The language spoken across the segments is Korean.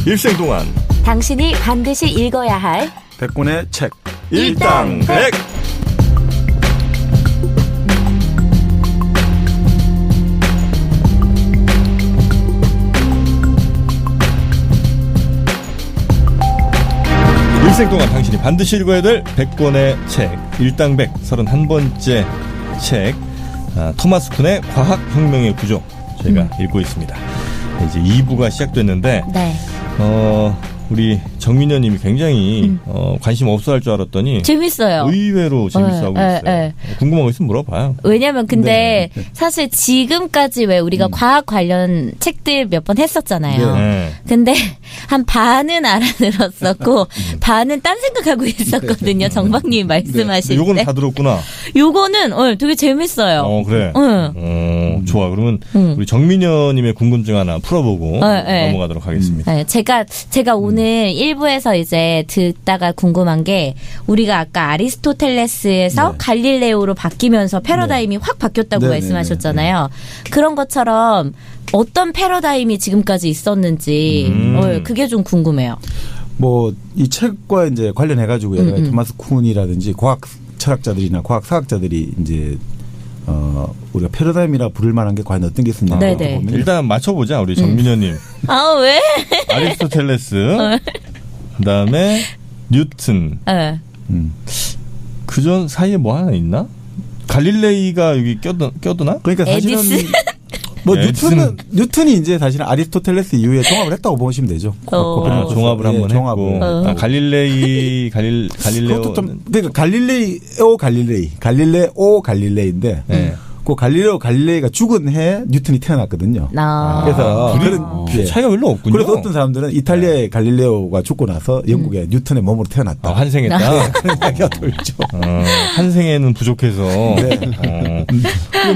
일생 동안 당신이 반드시 읽어야 할 100권의 책 일당백. 일생 동안 당신이 반드시 읽어야 될 100권의 책 일당백 31번째 책 토마스 쿤의 과학혁명의 구조 저희가 읽고 있습니다. 이제 2부가 시작됐는데 네. 우리 정민여 님이 굉장히 관심 없어 할 줄 알았더니 재밌어요. 의외로 재밌어 하고 있어요. 궁금한 거 있으면 물어봐요. 왜냐면 근데 사실 지금까지 왜 우리가 과학 관련 책들 몇 번 했었잖아요. 네. 근데 한 반은 알아들었었고 반은 딴 생각하고 있었거든요. 정박님이 말씀하실 요거는 때. 다 들었구나. 요거는 되게 재밌어요. 그래. 좋아. 그러면 우리 정민여 님의 궁금증 하나 풀어보고 넘어가도록 하겠습니다. 네, 제가 오늘 1부에서 이제 듣다가 궁금한 게 우리가 아까 아리스토텔레스에서 갈릴레오로 바뀌면서 패러다임이 확 바뀌었다고 말씀하셨잖아요. 그런 것처럼 어떤 패러다임이 지금까지 있었는지 그게 좀 궁금해요. 뭐 이 책과 이제 관련해 가지고 토마스 쿤이라든지 과학 철학자들이나 과학 사학자들이 이제 우리가 패러다임이라 부를 만한 게 과연 어떤 게 있었냐. 일단 맞춰보자 우리 정민여님. 아 왜? 아리스토텔레스. 그다음에 뉴튼. 그전 사이에 뭐 하나 있나? 갈릴레이가 여기 껴드나? 그러니까 사실은 뭐 뉴튼이 이제 사실은 아리스토텔레스 이후에 종합을 했다고 보시면 되죠. 종합을 한번 했고. 갈릴레오. 그러니까 갈릴레오 갈릴레이인데. 그 갈릴레이가 죽은 해 뉴턴이 태어났거든요. 그래서 그런 차이가 별로 없군요. 그래서 어떤 사람들은 이탈리아의 갈릴레오가 죽고 나서 영국의 뉴턴의 몸으로 태어났다. 환생했다. 그런 이야기가 돌죠. 환생에는 부족해서.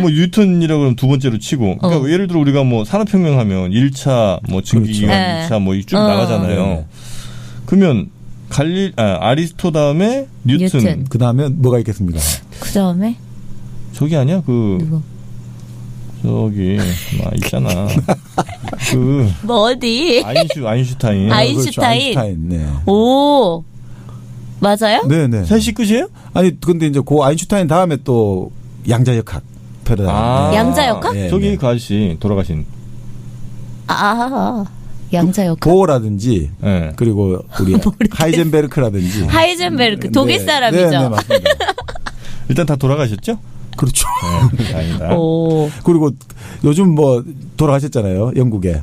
뭐 뉴턴이라고 하면 두 번째로 치고. 그러니까 예를 들어 우리가 뭐 산업혁명하면 1차 뭐 증기기관 2차 뭐 쭉 나가잖아요. 그러면 아리스토 다음에 뉴튼. 그 다음에 뭐가 있겠습니까? 그 다음에 저기 아니야? 저기 있잖아. 뭐 어디? 아인슈타인. 아인슈타인. 네. 오. 맞아요? 네네. 셋이 끝이에요? 아니 근데 이제 그 아인슈타인 다음에 또 양자역학 패러다임. 양자역학? 네, 저기 그 아저씨 돌아가신. 양자역학. 보어라든지 그리고 우리 하이젠베르크라든지. 하이젠베르크 독일 사람이죠. 네, 맞습니다. 일단 다 돌아가셨죠? 그렇죠. 다행이다. 그리고 요즘 뭐 돌아가셨잖아요. 영국에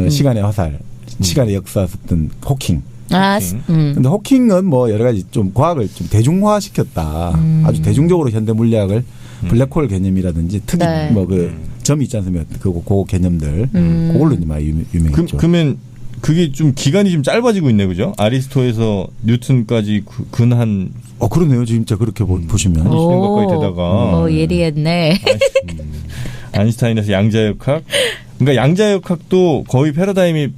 시간의 화살, 시간의 역사 썼던 호킹. 근데 호킹은 뭐 여러 가지 좀 과학을 좀 대중화시켰다. 아주 대중적으로 현대 물리학을 블랙홀 개념이라든지 특이 뭐 그 점이 있지 않습니까? 그 개념들 그걸로 이제 많이 유명했죠. 그러면 그게 좀 기간이 좀 짧아지고 있네, 그죠? 아리스토에서 뉴턴까지 근한. 그러네요. 진짜 그렇게 보시면. 20년 가까이 되다가. 예리했네. 아인슈타인에서 양자역학. 그러니까 양자역학도 거의 패러다임이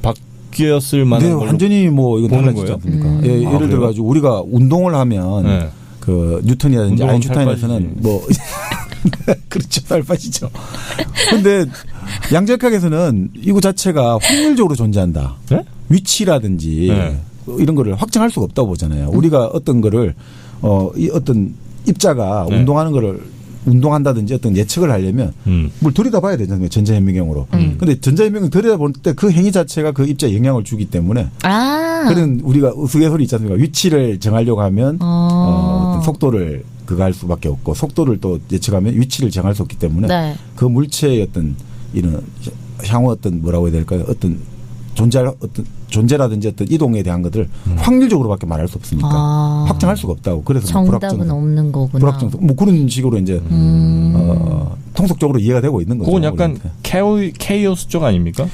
바뀌었을 만한. 네, 완전히 뭐 이거 달라지지 않습니까? 예를 들어가지고 우리가 운동을 하면 그 뉴턴이라든지 아인슈타인에서는 뭐 그렇죠. 살 빠지죠. 근데 양자역학에서는 이거 자체가 확률적으로 존재한다. 네? 위치라든지 이런 거를 확정할 수가 없다고 보잖아요. 우리가 어떤 거를 어떤 입자가 운동하는 거를 운동한다든지 어떤 예측을 하려면 뭘 들여다봐야 되잖아요. 전자현미경으로. 근데 전자현미경 들여다볼 때 그 행위 자체가 그 입자에 영향을 주기 때문에 그런 우리가 우스갯소리 있지 않습니까? 위치를 정하려고 하면 어떤 속도를 그거 할 수밖에 없고 속도를 또 예측하면 위치를 정할 수 없기 때문에 그 물체의 어떤 이런 향후 어떤 뭐라고 해야 될까요? 어떤 존재라든지 어떤 이동에 대한 것들 확률적으로밖에 말할 수 없으니까 확정할 수가 없다고. 그래서 정답은 없는 거구나. 불확정성. 뭐 그런 식으로 이제 통속적으로 이해가 되고 있는 거죠. 그건 약간 케이오스 쪽 아닙니까?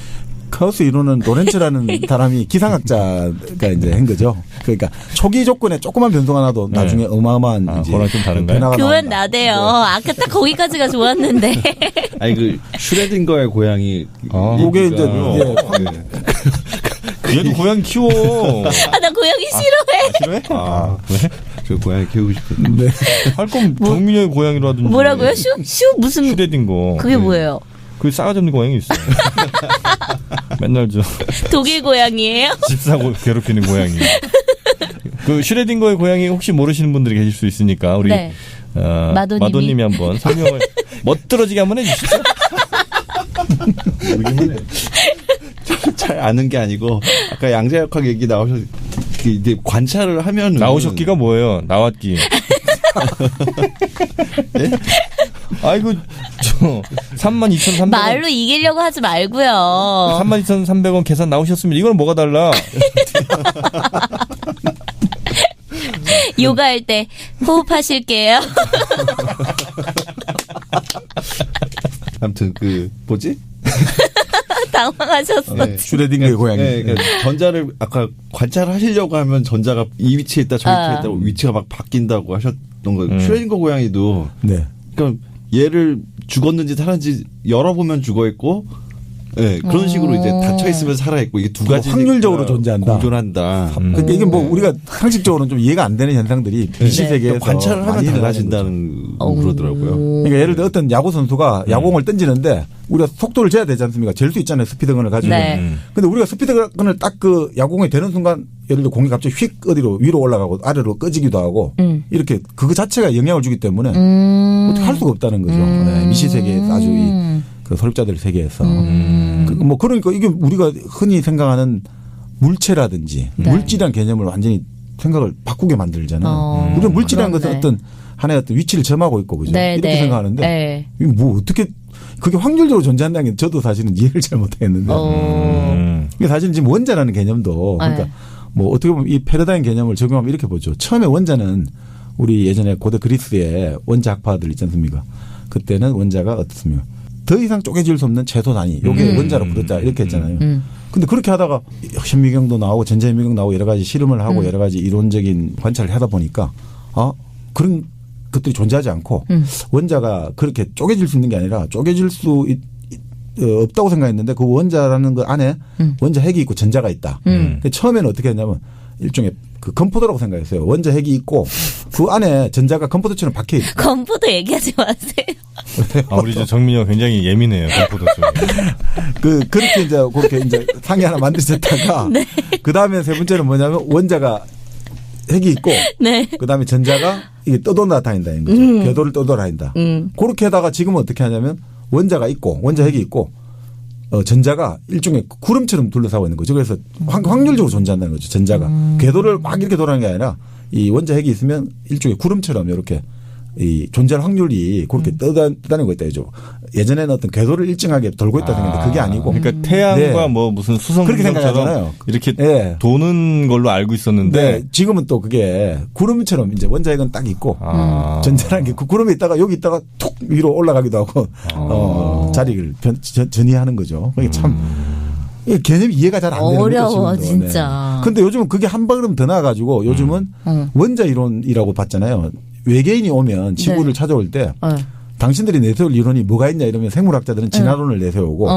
카오스 이론은 로렌츠라는 사람이 기상학자가 이제 한 거죠. 그러니까 초기 조건에 조그만 변수가 나도 나중에 어마어마한 이제 그거랑 좀 다른가요? 그건 나대요. 아까 딱 거기까지가 좋았는데. 아니 그 슈레딩거의 고양이. 그게 이제 얘도 고양이 키워. 나 고양이 싫어해. 싫어해? 왜? 저 고양이 키우고 싶거든요. 할 거면 정민이의 고양이라든지. 뭐라고요? 슈 무슨? 슈레딩거. 그게 뭐예요? 그 싸가지 없는 고양이 있어요. 맨날 독일 고양이에요? 집 사고 괴롭히는 고양이. 그 슈레딩거의 고양이 혹시 모르시는 분들이 계실 수 있으니까 우리 네. 마도님이 한번 설명을 멋들어지게 한번 해주시죠. 잘 아는 게 아니고 아까 양자역학 얘기 나오셨 이제 관찰을 하면 나오셨기가 뭐예요? 나왔기. 네? 아이고 32,300원 말로 이기려고 하지 말고요. 32,300원 계산 나오셨습니다. 이건 뭐가 달라? 요가할 때 호흡하실게요. 아무튼 그 뭐지? 당황하셨어. 네. 슈레딩거의 고양이. 네, 그러니까 전자를 아까 관찰하시려고 하면 전자가 이 위치에 있다 저 위치에 있다 위치가 막 바뀐다고 하셨던 거예요. 슈레딩거 고양이도 네. 그러니까 얘를 죽었는지 살았는지 열어보면 죽어있고 네, 그런 식으로 이제 닫혀 있으면 살아있고 이게 두 가지 확률적으로 존재한다. 공존한다. 그러니까 이게 뭐 우리가 상식적으로는 좀 이해가 안 되는 현상들이 미시 세계에서 관찰을 하면 많이 달라진다는 그러더라고요. 그러니까 예를 들어 어떤 야구 선수가 야공을 던지는데 우리가 속도를 재야 되지 않습니까? 잴 수 있잖아요. 스피드건을 가지고. 네. 근데 우리가 스피드건을 딱 그 야공이 되는 순간 예를 들어 공이 갑자기 휙 어디로 위로 올라가고 아래로 꺼지기도 하고 이렇게 그거 자체가 영향을 주기 때문에 어떻게 할 수가 없다는 거죠. 네. 미시 세계에서 아주 그 설립자들 세계에서. 뭐 그러니까 이게 우리가 흔히 생각하는 물체라든지 네. 물질이라는 개념을 완전히 생각을 바꾸게 만들잖아요. 우리는 물질이라는 것은 그렇네. 어떤 하나의 어떤 위치를 점하고 있고 그죠. 네, 이렇게 네. 생각하는데 네. 이거 뭐 어떻게 그게 확률적으로 존재한다는 게 저도 사실은 이해를 잘 못하겠는데 이게 사실 지금 원자라는 개념도 그러니까 네. 뭐 어떻게 보면 이 패러다임 개념을 적용하면 이렇게 보죠. 처음에 원자는 우리 예전에 고대 그리스의 원자 학파들 있지 않습니까? 그때는 원자가 어떻습니까? 더 이상 쪼개질 수 없는 최소 단위. 요게 원자로 부르자 이렇게 했잖아요. 근데 그렇게 하다가 현미경도 나오고 전자현미경 나오고 여러 가지 실험을 하고 여러 가지 이론적인 관찰을 하다 보니까 그런 것들이 존재하지 않고 원자가 그렇게 쪼개질 수 있는 게 아니라 쪼개질 수 없다고 생각했는데 그 원자라는 것 안에 원자 핵이 있고 전자가 있다. 근데 처음에는 어떻게 했냐면 일종의 그 건포도라고 생각했어요. 원자 핵이 있고 그 안에 전자가 건포도처럼 박혀 있다. 건포도 얘기하지 마세요. 우리 저 정민이가 굉장히 예민해요. 건포도 쪽에. 그렇게 이제 상이 하나 만드셨다가 네. 그 다음에 세 번째는 뭐냐면 원자가 핵이 있고 네. 그 다음에 전자가 이게 떠돌아다닌다는 거죠. 궤도를 떠돌아다닌다. 그렇게 하다가 지금은 어떻게 하냐면 원자가 있고 원자 핵이 있고 전자가 일종의 구름처럼 둘러싸고 있는 거죠. 그래서 확률적으로 존재한다는 거죠. 전자가 궤도를 막 이렇게 돌아가는 게 아니라 이 원자 핵이 있으면 일종의 구름처럼 이렇게 이 존재할 확률이 그렇게 떠다니고 있다 이죠. 예전에는 어떤 궤도를 일정하게 돌고 있다 생각했는데 그게 아니고. 그러니까 태양과 네. 뭐 무슨 수성 그렇게 공정처럼 생각하잖아요. 이렇게 네. 도는 걸로 알고 있었는데 네. 지금은 또 그게 구름처럼 이제 원자핵은 딱 있고 전자라는 게 그 구름에 있다가 여기 있다가 툭 위로 올라가기도 하고 자리를 전이하는 거죠. 그게 참 개념이 이해가 잘 안 되는 거죠. 어려워 지금도. 진짜. 근데 요즘은 그게 한 발음 더 나아가지고 요즘은 원자 이론이라고 봤잖아요. 외계인이 오면 지구를 찾아올 때 당신들이 내세울 이론이 뭐가 있냐 이러면 생물학자들은 진화론을 내세우고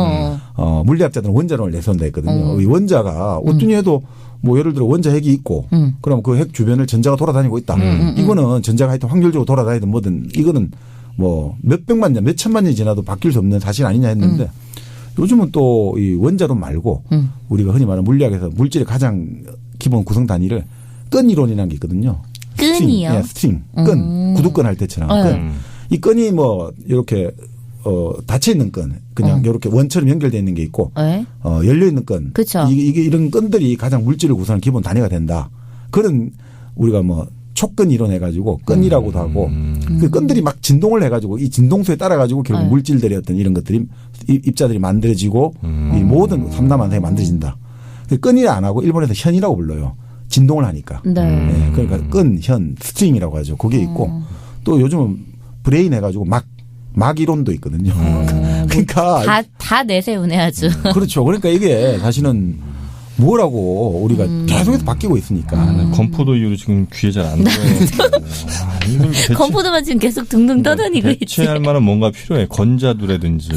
물리학자들은 원자론을 내세운다 했거든요. 이 원자가 어떤 해도 뭐 예를 들어 원자 핵이 있고 그럼 그 핵 주변을 전자가 돌아다니고 있다. 이거는 전자가 하여튼 확률적으로 돌아다니든 뭐든 이거는 뭐 몇백만 년, 몇천만 년이 지나도 바뀔 수 없는 사실 아니냐 했는데 요즘은 또 이 원자론 말고 우리가 흔히 말하는 물리학에서 물질의 가장 기본 구성 단위를 끈 이론이라는 게 있거든요. 끈이요? 네, 스트링. 끈. 구두끈 할 때처럼. 끈. 이 끈이 뭐 이렇게 닫혀 있는 끈. 그냥 이렇게 원처럼 연결되어 있는 게 있고 열려 있는 끈. 그쵸. 이게 이런 끈들이 가장 물질을 구성하는 기본 단위가 된다. 그런 우리가 뭐 촉끈 이론 해가지고 끈이라고도 하고 그 끈들이 막 진동을 해가지고 이 진동수에 따라가지고 결국 물질들의 어떤 이런 것들이 입자들이 만들어지고 이 모든 삼다만상이 만들어진다. 그 끈이 안 하고 일본에서 현이라고 불러요. 진동을 하니까. 네. 그러니까 끈, 현, 스트링이라고 하죠. 그게 있고 또 요즘은 브레인 해가지고 막 이론도 있거든요. 그러니까 다 내세우네 아주. 그렇죠. 그러니까 이게 사실은 뭐라고 우리가 계속해서 바뀌고 있으니까. 건포도 이후로 지금 귀에 잘 안 들어요. 건포도만 지금 계속 둥둥 떠다니고 있지. 대체할 만한 뭔가 필요해. 건자두라든지.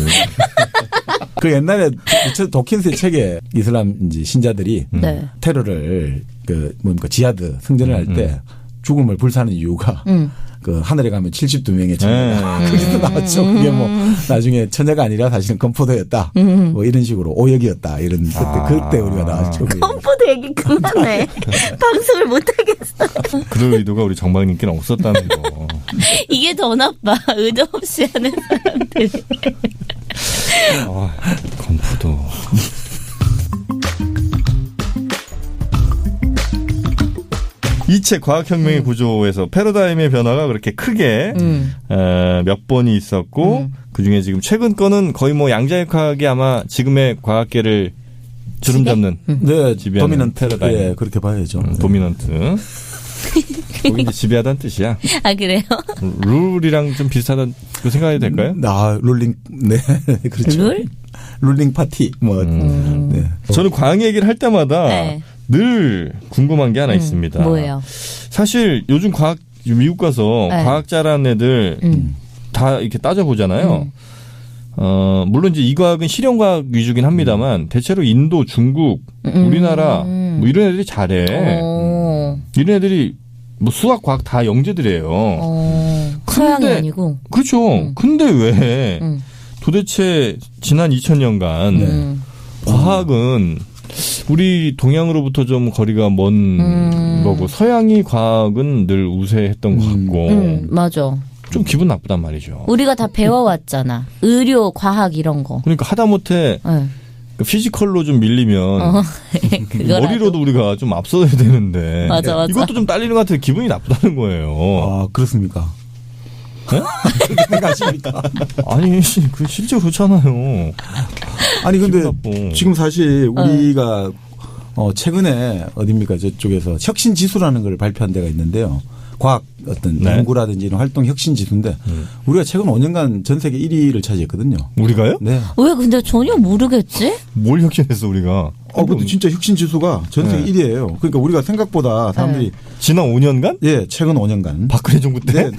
그 옛날에 리처드 도킨스의 책에 이슬람 이제 신자들이 테러를 그 뭡니까 지하드 승전을 할 때 죽음을 불사하는 이유가 그 하늘에 가면 72명의 천재가 거기서 나왔죠. 그게 뭐 나중에 천재가 아니라 사실은 건포도였다. 뭐 이런 식으로 오역이었다. 이런 그때 우리가 나왔죠. 건포도 얘기 그만해. 방송을 못 하겠어. 그럴 의도가 우리 정박님께는 없었다는 거. 이게 더 나빠. 의도 없이 하는 사람들. 건포도. 이 책 과학혁명의 구조에서 패러다임의 변화가 그렇게 크게 몇 번이 있었고 그중에 지금 최근 거는 거의 뭐 양자역학이 아마 지금의 과학계를 주름잡는 네, 지배하는 도미넌트 패러다임. 네, 그렇게 봐야죠. 도미넌트. 거기 이제 지배하다는 뜻이야. 아 그래요? 룰이랑 좀 비슷하다고 생각이 될까요? 룰링 네 그렇죠. 룰? 룰링 파티 뭐 네. 저는 과학 얘기를 할 때마다 네. 늘 궁금한 게 하나 있습니다. 뭐예요? 사실 요즘 미국 가서 네. 과학자라는 애들 다 이렇게 따져보잖아요. 물론 이제 이 과학은 실용과학 위주긴 합니다만 대체로 인도, 중국, 우리나라 뭐 이런 애들이 잘해. 이런 애들이 뭐 수학, 과학 다 영재들이에요. 서양이 아니고. 그렇죠. 근데 왜 도대체 지난 2000년간 과학은 우리 동양으로부터 좀 거리가 먼 거고 서양이 과학은 늘 우세했던 것 같고 맞아. 좀 기분 나쁘단 말이죠. 우리가 다 배워왔잖아. 의료, 과학 이런 거. 그러니까 하다못해 네. 피지컬로 좀 밀리면 그거라도. 머리로도 우리가 좀 앞서야 되는데 맞아. 이것도 좀 딸리는 것 같아서 기분이 나쁘다는 거예요. 아 그렇습니까? 네? 그렇게 생각하십니까? 아니 그 실제 그렇잖아요. 아니 근데 기분 나빠. 지금 사실 우리가 최근에 어딥니까 저쪽에서 혁신 지수라는 걸 발표한 데가 있는데요. 과학 어떤 네. 연구라든지 이런 활동 혁신 지수인데 우리가 최근 5년간 전 세계 1위를 차지했거든요. 우리가요? 네. 왜 근데 전혀 모르겠지? 뭘 혁신했어 우리가? 근데 진짜 혁신 지수가 전 세계 네. 1위예요. 그러니까 우리가 생각보다 사람들이 지난 5년간? 예, 최근 5년간 박근혜 정부 때? 네.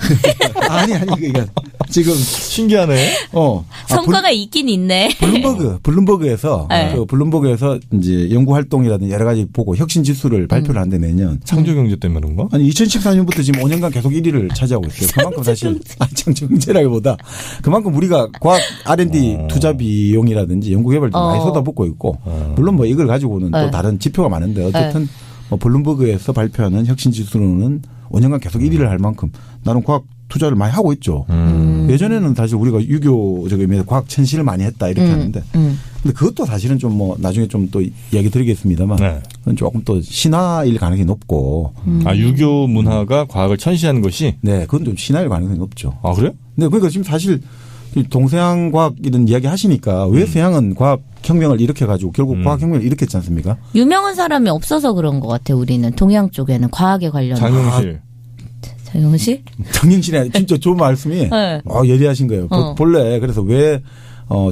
아니 그러니까 지금 신기하네. 성과가 있긴 있네. 블룸버그에서 네. 그 블룸버그에서 이제 연구 활동이라든지 여러 가지 보고 혁신 지수를 발표를 한대 내년. 창조 경제 때문에 그런가? 아니 2014년부터 지금 5년간 계속 1위를 차지하고 있어요. 그만큼 사실 창조 경제라기보다 그만큼 우리가 과학 R&D 투자 비용이라든지 연구 개발 좀 많이 쏟아붓고 있고 물론 뭐 이걸 가지고는 또 다른 지표가 많은데 어쨌든 뭐 블룸버그에서 발표하는 혁신 지수로는 5년간 계속 1위를 할 만큼 나는 과학 투자를 많이 하고 있죠. 예전에는 사실 우리가 유교적인 과학 천시를 많이 했다 이렇게 하는데 근데 그것도 사실은 좀 뭐 나중에 좀 또 이야기 드리겠습니다만 네. 그건 조금 또 신화일 가능성이 높고 유교 문화가 과학을 천시하는 것이? 네, 그건 좀 신화일 가능성이 높죠. 아 그래요? 네, 그러니까 지금 사실 동서양 과학 이런 이야기 하시니까 왜 서양은 과학 혁명을 일으켜 가지고 결국 과학 혁명을 일으켰지 않습니까? 유명한 사람이 없어서 그런 것 같아. 우리는 동양 쪽에는 과학에 관련된. 장영실. 장영실이 진짜 좋은 말씀이 네. 예리하신 거예요. 본래 그래서 왜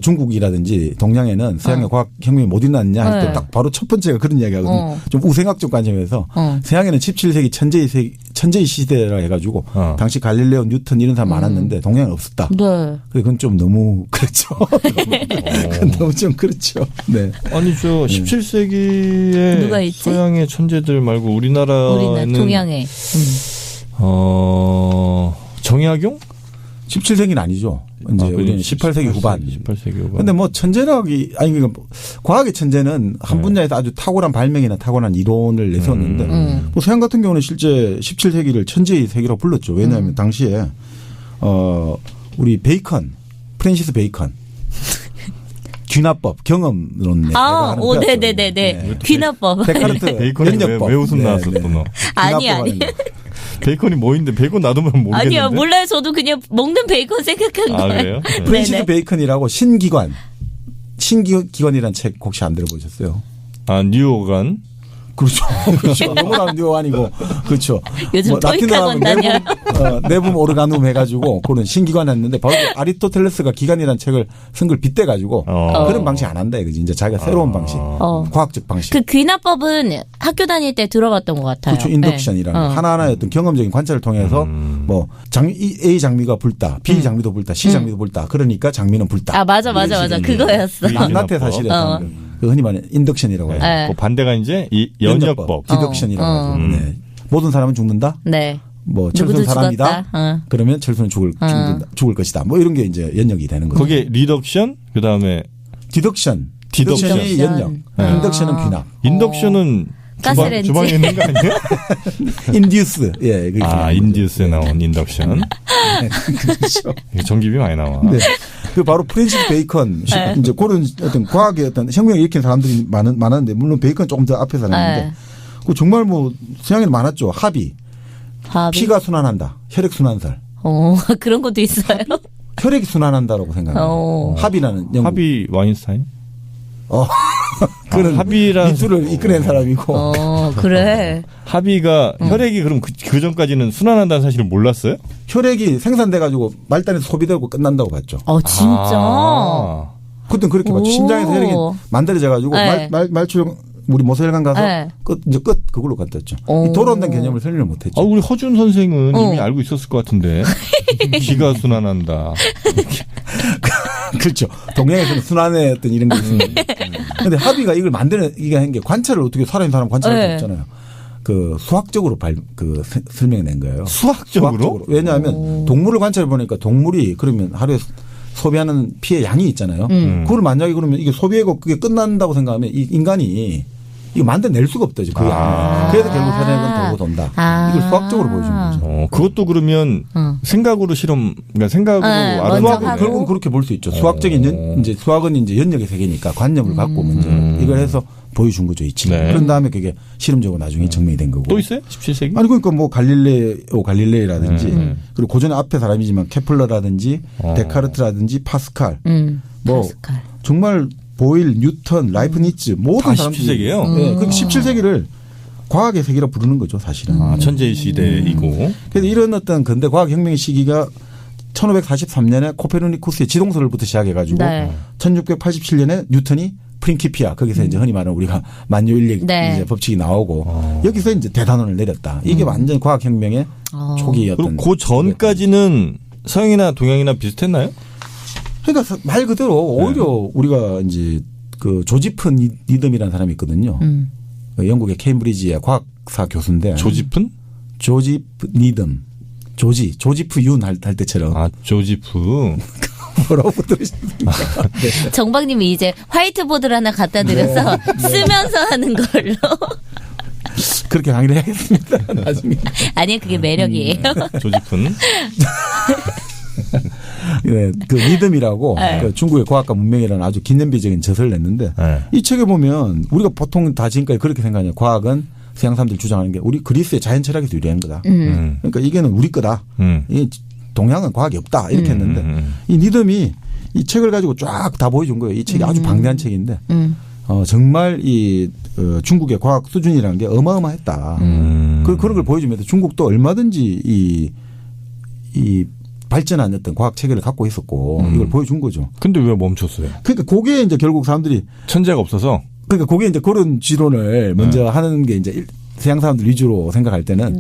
중국이라든지 동양에는 서양의 과학 혁명이 못 일어났냐 할 때 딱 바로 첫 번째가 그런 이야기하거든요. 좀 우생학적 관점에서 서양에는 17세기 천재의 시대라 해가지고 당시 갈릴레오, 뉴턴 이런 사람 많았는데 동양은 없었다. 네. 그건 좀 너무 그렇죠. 그건 너무 좀 그렇죠. 네. 아니 저 17세기에 누가 있지? 서양의 천재들 말고 우리나라에는 동양에. 정약용? 17세기는 아니죠. 이제 우리는 18세기 후반. 18세기 후반. 근데 뭐 천재라기 아니 그러니까 과학의 천재는 한 분야에서 아주 탁월한 발명이나 탁월한 이론을 내세웠는데 뭐 서양 같은 경우는 실제 17세기를 천재의 세기라고 불렀죠. 왜냐하면 당시에 우리 프랜시스 베이컨 귀납법, 경험론. 네네네네. 귀납법. 데카르트 베이컨이 연역법. 왜 웃음 나왔어 또 너? 아니. 베이컨이 뭐인데 베이컨 놔두면 모르겠는데. 아니요, 몰라요. 저도 그냥 먹는 베이컨 생각한 거예요. 그래요? 네. 프랜시스 베이컨이라고 신기관이라는 책 혹시 안 들어보셨어요? 뉴오간. 그렇죠. 그렇죠. 너무나 뉴아니고 그렇죠. 요즘 토익학원 다녀. 내붐 오르가눔 해가지고 그런 신기관 했는데 바로 아리스토텔레스가 기관이라는 책을 쓴 걸 빗대가지고 그런 방식 안 한다 이거지. 이제 자기가 새로운 방식, 과학적 방식. 그 귀납법은 학교 다닐 때 들어봤던 것 같아요. 그렇죠. 인덕션이라는 하나하나의 어떤 경험적인 관찰을 통해서 뭐 A 장미가 붉다, B 장미도 붉다, C 장미도 붉다. 그러니까 장미는 붉다. 맞아. 그거였어. 밤낮의 사실이었다는 그 흔히 말하는 인덕션이라고 해요. 그 반대가 이제 이 연역법. 디덕션이라고 하죠. 네. 모든 사람은 죽는다? 네. 뭐 철수는 사람이다. 그러면 철수는 죽을 것이다. 뭐 이런 게 이제 연역이 되는 거죠. 거기에 리덕션 그다음에 디덕션이 연역. 인덕션은 귀납. 인덕션은 가스레인지. 주방에 있는 거 아니에요? 인듀스. 예. 인듀스에 나온 인덕션. 네, 그렇죠. 전기비 많이 나와. 네. 그 바로 프렌치 베이컨. 이제 그런 어떤 과학의 어떤 혁명을 일으킨 사람들이 많았는데 물론 베이컨 조금 더 앞에 살았는데 그 정말 뭐 서양에는 많았죠. 합의. 피가 순환한다. 혈액 순환설. 그런 것도 있어요. 혈액이 순환한다라고 생각해요. 합의라는 영국. 합의 와인스타인? 그런 합의란 미술을 이끌어낸 사람이고. 그래. 합의가 혈액이 그럼 그 전까지는 순환한다는 사실을 몰랐어요? 혈액이 생산돼가지고 말단에서 소비되고 끝난다고 봤죠. 진짜. 그때는 그렇게 봤죠. 심장에서 혈액이 만들어져가지고 말출 우리 모세혈관 가서 이제 끝 그걸로 갔댔죠. 돌아온다는 개념을 설명을 못했죠. 우리 허준 선생은 이미 알고 있었을 것 같은데 기가 순환한다. 그렇죠. 동양에서는 순환의 어떤 이런 게 있습니다. 그런데 합의가 이걸 이게 한 게 관찰을 어떻게 살아있는 사람 관찰할 수 없잖아요. 그 수학적으로 설명해낸 거예요. 수학적으로? 왜냐하면 동물을 관찰해 보니까 동물이 그러면 하루에 소비하는 피의 양이 있잖아요. 그걸 만약에 그러면 이게 소비하고 그게 끝난다고 생각하면 이 인간이 이거 만들어낼 수가 없다. 그 양을. 그래서 결국 혈액은 돌고 돈다. 이걸 수학적으로 보여준 거죠. 그것도 그러면 생각으로 그러니까 생각으로 결국은 그렇게 볼 수 있죠. 수학적인 이제 수학은 이제 연역의 세계니까 관념을 갖고 먼저 이걸 해서 보여준 거죠. 이 책. 그런 다음에 그게 실험적으로 나중에 증명이 된 거고. 또 있어요? 17세기? 아니 그러니까 뭐 갈릴레이라든지 그리고 고전의 앞에 사람이지만 케플러라든지 데카르트라든지 파스칼 뭐 정말 보일, 뉴턴, 라이프니츠 모든 사람들이 17세기예요? 네, 그 17세기를 과학의 세기라 부르는 거죠, 사실은. 천재의 시대이고. 그래서 이런 어떤 근대 과학 혁명의 시기가 1543년에 코페르니쿠스의 지동설부터 시작해가지고 1687년에 뉴턴이 프린키피아 거기서 이제 흔히 말하는 우리가 만유인력 이제 법칙이 나오고 여기서 이제 대단원을 내렸다. 이게 완전 과학 혁명의 초기였던. 그리고 그 전까지는 서양이나 동양이나 비슷했나요? 그러니까 말 그대로 오히려 우리가 이제 그 조지프 니덤이라는 사람이 있거든요. 영국의 케임브리지의 과학사 교수인데. 조지픈? 조지프 니덤. 조지프 윤 할 때처럼. 조지프. 뭐라고 들으십니까? 네. 정박님이 이제 화이트보드를 하나 갖다 드려서 쓰면서 하는 걸로. 그렇게 강의를 해야겠습니다. 나중에. 아니요, 그게 매력이에요. 조지픈. 네, 그 리듬이라고 그 중국의 과학과 문명이라는 아주 기념비적인 저서를 냈는데 이 책에 보면 우리가 보통 다 지금까지 그렇게 생각해요. 과학은 서양 사람들이 주장하는 게 우리 그리스의 자연 철학에서 유래한 거다. 그러니까 이게는 우리 거다. 이 동양은 과학이 없다. 이렇게 했는데 이 리듬이 이 책을 가지고 쫙 다 보여준 거예요. 이 책이 아주 방대한 책인데 정말 이 중국의 과학 수준이라는 게 어마어마했다. 그런 걸 보여주면서 중국도 얼마든지 이 발전한 어떤 과학 체계를 갖고 있었고 이걸 보여준 거죠. 근데 왜 멈췄어요? 그러니까 그게 이제 결국 사람들이 천재가 없어서. 그러니까 그게 이제 그런 지론을 먼저 하는 게 이제 서양 사람들 위주로 생각할 때는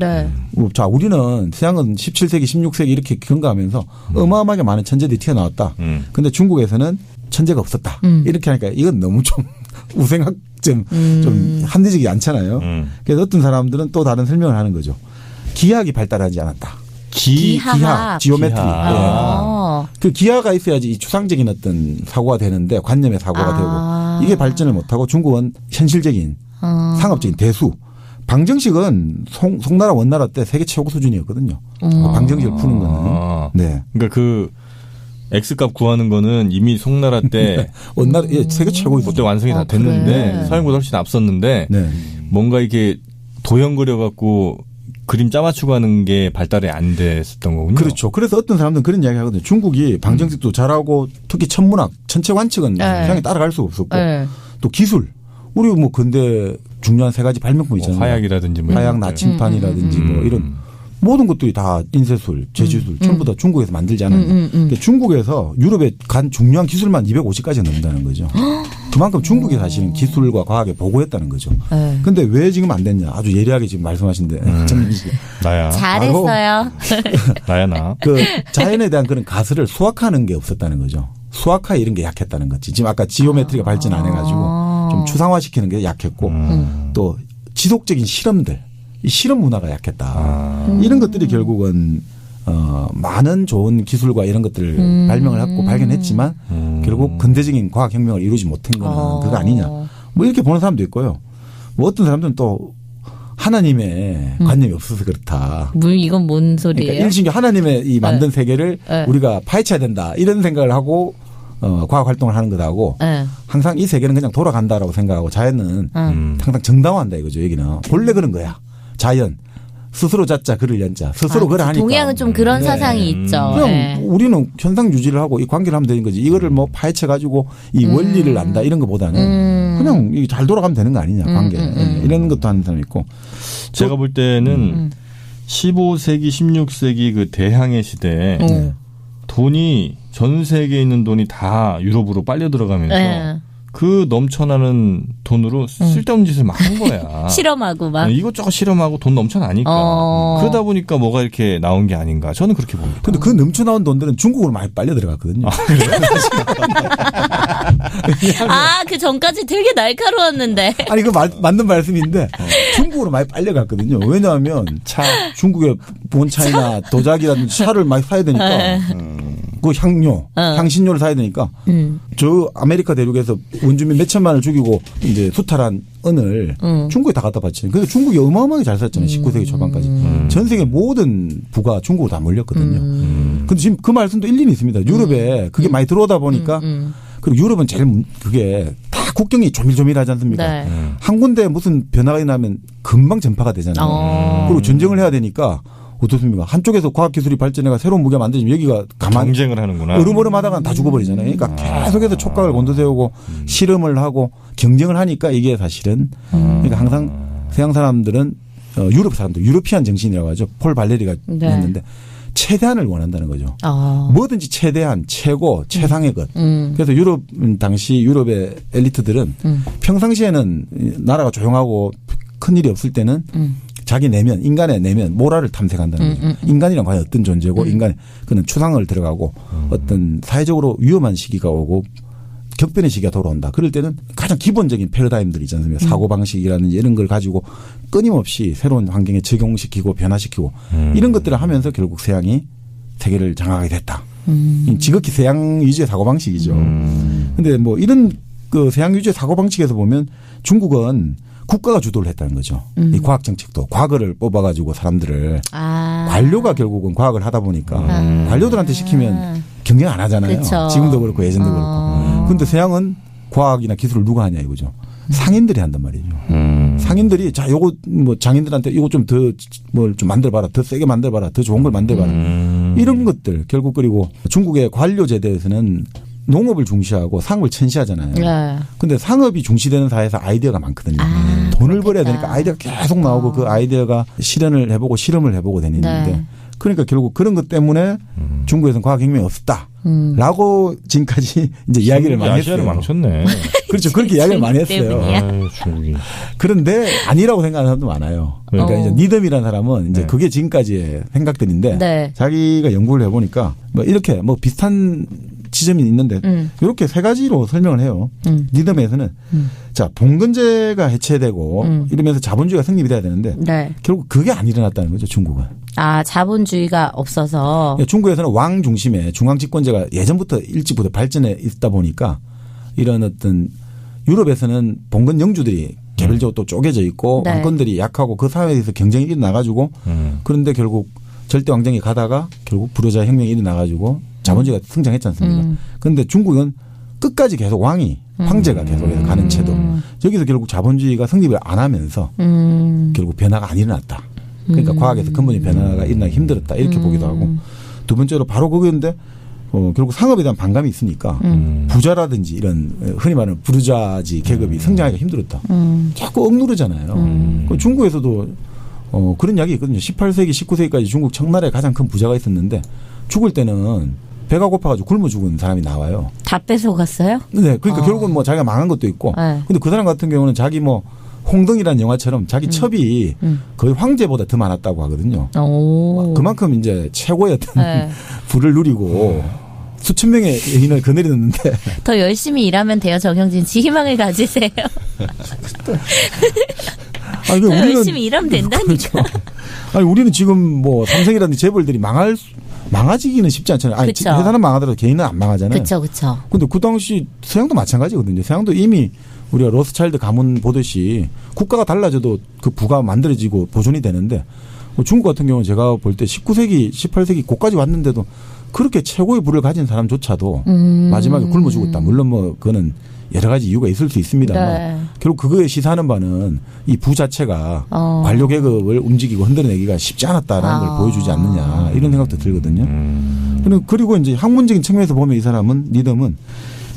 자 우리는 서양은 17세기, 16세기 이렇게 경과하면서 어마어마하게 많은 천재들이 튀어나왔다. 근데 중국에서는 천재가 없었다. 이렇게 하니까 이건 너무 좀 우생학 좀 합리적이지 않잖아요. 그래서 어떤 사람들은 또 다른 설명을 하는 거죠. 기하학이 발달하지 않았다. 기하, 지오메트리. 그 기하가 있어야지 이 추상적인 어떤 사고가 되는데 관념의 사고가 되고 이게 발전을 못하고 중국은 현실적인 상업적인 대수. 방정식은 송나라 원나라 때 세계 최고 수준이었거든요. 방정식을 푸는 거는. 네. 그러니까 그 X값 구하는 거는 이미 송나라 때 원나라 세계 최고 그때 완성이 다 됐는데 그래. 서양보다 훨씬 앞섰는데 뭔가 이렇게 도형 그려갖고 그림 짜맞추고 하는 게 발달이 안 됐었던 거군요. 그렇죠. 그래서 어떤 사람들은 그런 이야기 하거든요. 중국이 방정식도 잘하고 특히 천문학, 천체 관측은 서양에 따라갈 수가 없었고 또 기술. 우리 뭐 근대 중요한 세 가지 발명품 있잖아요. 화약이라든지 뭐 화약, 나침판이라든지 뭐 이런 모든 것들이 다 인쇄술, 제주술 전부 다 중국에서 만들지 않았냐. 그러니까 중국에서 유럽에 간 중요한 기술만 250까지 넘는다는 거죠. 그만큼 중국이 사실은 기술과 과학에 보고했다는 거죠. 그런데 왜 지금 안 됐냐. 아주 예리하게 지금 말씀하신데. 나야. 잘했어요. 나야 나. 그 자연에 대한 그런 가설을 수학하는 게 없었다는 거죠. 수학화 이런 게 약했다는 거지. 지금 아까 지오메트리가 발전 안 해가지고 좀 추상화시키는 게 약했고 또 지속적인 실험들. 이 실험 문화가 약했다. 이런 것들이 결국은 많은 좋은 기술과 이런 것들을 발명을 하고 발견했지만 결국 근대적인 과학혁명을 이루지 못한 거는 그거 아니냐. 뭐 이렇게 보는 사람도 있고요. 뭐 어떤 사람들은 또 하나님의 관념이 없어서 그렇다. 이건 뭔 소리예요? 그러니까 일신교 하나님의 이 만든 네. 세계를 네. 우리가 파헤쳐야 된다. 이런 생각을 하고 과학 활동을 하는 것하고 네. 항상 이 세계는 그냥 돌아간다라고 생각하고 자연은 항상 정당화한다 이거죠. 여기는 본래 그런 거야. 자연. 스스로 자자 그를 연자. 스스로 그를 하니까. 동양은 좀 그런 네. 사상이 있죠. 그냥 네. 우리는 현상 유지를 하고 이 관계를 하면 되는 거지. 이거를 뭐 파헤쳐 가지고 이 원리를 안다 이런 것보다는 그냥 이게 잘 돌아가면 되는 거 아니냐 관계. 이런 것도 하는 사람이 있고. 제가 볼 때는 15세기, 16세기 그 대항해 시대에 돈이 전 세계에 있는 돈이 다 유럽으로 빨려 들어가면서 네. 그 넘쳐나는 돈으로 쓸데없는 짓을 막 한 거야. 실험하고 막. 이것저것 실험하고 돈 넘쳐나니까. 그러다 보니까 뭐가 이렇게 나온 게 아닌가. 저는 그렇게 봅니다. 근데 그 넘쳐나온 돈들은 중국으로 많이 빨려 들어갔거든요. 그 전까지 되게 날카로웠는데. 아니, 맞는 말씀인데 중국으로 많이 빨려갔거든요. 왜냐하면 중국의 본차이나 도자기라든지 차를 많이 사야 되니까 그 향료, 향신료를 사야 되니까 저 아메리카 대륙에서 원주민 몇 천만을 죽이고 이제 수탈한 은을 중국에 다 갖다 바치는. 그래서 중국이 어마어마하게 잘 살았잖아요. 19세기 초반까지. 전 세계 모든 부가 중국으로 다 몰렸거든요. 근데 지금 그 말씀도 일리는 있습니다. 유럽에 그게 많이 들어오다 보니까 그리고 유럽은 제일 그게 다 국경이 조밀조밀하지 않습니까? 네. 한 군데 무슨 변화가 일어나면 금방 전파가 되잖아요. 그리고 전쟁을 해야 되니까 어떻습니까? 한쪽에서 과학기술이 발전해가 새로운 무기가 만들어지면 여기가 가만히 경쟁을 하는구나. 으름으름하다가 다 죽어버리잖아요. 그러니까 계속해서 촉각을 곤두세우고 실험을 하고 경쟁을 하니까 이게 사실은 그러니까 항상 서양 사람들은 유럽 사람들 유러피안 정신이라고 하죠. 폴 발레리가 했는데 최대한을 원한다는 거죠. 뭐든지 최대한, 최고, 최상의 것. 그래서 유럽 당시 유럽의 엘리트들은 평상시에는 나라가 조용하고 큰 일이 없을 때는 자기 내면, 인간의 내면, 모랄을 탐색한다는 거죠. 인간이란 과연 어떤 존재고 인간의 그는 추상을 들어가고 어떤 사회적으로 위험한 시기가 오고 격변의 시기가 돌아온다. 그럴 때는 가장 기본적인 패러다임들이 있지 않습니까? 사고방식이라든지 이런 걸 가지고 끊임없이 새로운 환경에 적용시키고 변화시키고 이런 것들을 하면서 결국 서양이 세계를 장악하게 됐다. 지극히 서양 위주의 사고방식이죠. 그런데 뭐 이런 그 서양 위주의 사고방식에서 보면 중국은 국가가 주도를 했다는 거죠. 이 과학 정책도 과거를 뽑아가지고 사람들을 관료가 결국은 과학을 하다 보니까 관료들한테 시키면 경쟁 안 하잖아요. 그쵸. 지금도 그렇고 예전도 그렇고. 그런데 서양은 과학이나 기술을 누가 하냐 이거죠. 상인들이 한단 말이죠. 상인들이 자 요거 뭐 장인들한테 이거 좀 더 뭘 좀 만들어봐라, 더 세게 만들어봐라, 더 좋은 걸 만들어봐라 이런 것들 결국. 그리고 중국의 관료 제도에서는 농업을 중시하고 상업을 천시하잖아요. 그런데 상업이 중시되는 사회에서 아이디어가 많거든요. 돈을 벌어야 되니까 아이디어가 계속 나오고 그 아이디어가 실현을 해보고 실험을 해보고 되는데 그러니까 결국 그런 것 때문에 중국에서는 과학혁명이 없었다라고 지금까지 이제 이야기를 많이 했어요. 아시아를 망쳤네. 그렇죠. 그렇게 이야기를 많이 했어요. 중국이. 그런데 아니라고 생각하는 사람도 많아요. 그러니까 이제 니덤이라는 사람은 이제 그게 지금까지의 생각들인데 자기가 연구를 해보니까 뭐 이렇게 뭐 비슷한 지점이 있는데 이렇게 세 가지로 설명을 해요. 니덤에서는 자 봉건제가 해체되고 이러면서 자본주의가 성립이 돼야 되는데 결국 그게 안 일어났다는 거죠. 중국은. 자본주의가 없어서. 중국에서는 왕 중심의 중앙 집권제가 예전부터 일찍부터 발전해 있다 보니까 이런 어떤 유럽에서는 봉건 영주들이 개별적으로 또 쪼개져 있고 왕권들이 약하고 그 사회에서 경쟁이 일어나가지고 그런데 결국 절대 왕정이 가다가 결국 불효자 혁명이 일어나가지고 자본주의가 성장했지 않습니까? 그런데 중국은 끝까지 계속 왕이 황제가 계속해서 가는 채도 여기서 결국 자본주의가 성립을 안 하면서 결국 변화가 안 일어났다. 그러니까 과학에서 근본적인 변화가 일어나기 힘들었다. 이렇게 보기도 하고 두 번째로 바로 그건데 결국 상업에 대한 반감이 있으니까 부자라든지 이런 흔히 말하는 부르자지 계급이 성장하기가 힘들었다. 자꾸 억누르잖아요. 중국에서도 그런 이야기 있거든요. 18세기, 19세기까지 중국 청나라에 가장 큰 부자가 있었는데 죽을 때는 배가 고파가지고 굶어 죽은 사람이 나와요. 다 뺏어갔어요? 네. 그러니까 결국은 뭐 자기가 망한 것도 있고. 근데 그 사람 같은 경우는 자기 뭐 홍등이라는 영화처럼 자기 첩이 거의 황제보다 더 많았다고 하거든요. 그만큼 이제 최고의 어떤 부를 누리고 수천 명의 여인을 거느리 넣는데 더 열심히 일하면 돼요. 정형진 씨 희망을 가지세요. 아니, 더 우리는 열심히 일하면 된다니까. 아니 우리는 지금 뭐 삼성이라든지 재벌들이 망하지기는 쉽지 않잖아요. 아니 그쵸. 회사는 망하더라도 개인은 안 망하잖아요. 그렇죠. 근데 그 당시 서양도 마찬가지거든요. 서양도 이미 우리가 로스차일드 가문 보듯이 국가가 달라져도 그 부가 만들어지고 보존이 되는데 중국 같은 경우는 제가 볼 때 19세기, 18세기 고까지 왔는데도 그렇게 최고의 부를 가진 사람조차도 마지막에 굶어 죽었다. 물론 뭐 그거는 여러 가지 이유가 있을 수 있습니다만 네. 결국 그거에 시사하는 바는 이 부 자체가 관료 계급을 움직이고 흔들어내기가 쉽지 않았다라는 걸 보여주지 않느냐 이런 생각도 들거든요. 그리고 이제 학문적인 측면에서 보면 이 사람은 리덤은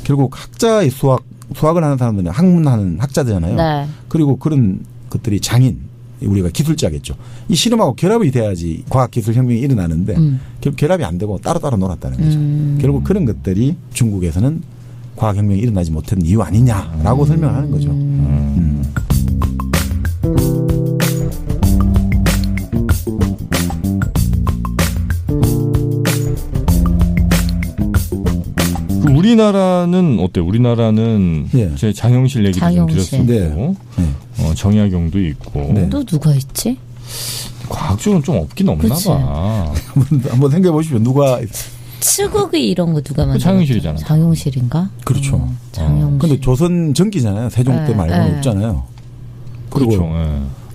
결국 학자의 수학을 하는 사람들은 학문하는 학자잖아요. 네. 그리고 그런 것들이 장인 우리가 기술자겠죠. 이 실험하고 결합이 돼야지 과학기술혁명이 일어나는데 결국 결합이 안 되고 따로따로 놀았다는 거죠. 결국 그런 것들이 중국에서는 과학혁명이 일어나지 못한 이유 아니냐라고 설명하는 거죠. 우리나라는 어때? 우리나라는 예. 제 장영실 얘기도 좀 장영실. 드렸었고 정약용도 있고 네. 또 누가 있지? 과학적으로는 좀 없긴 없나 그치. 봐. 한번 생각해 보십시오. 누가 추국이 이런 거 누가 만들었죠? 장영실이잖아. 장영실인가? 그렇죠. 장영실. 근데 조선 전기잖아요. 세종 때 네, 말고는 네. 없잖아요. 그리고 그렇죠.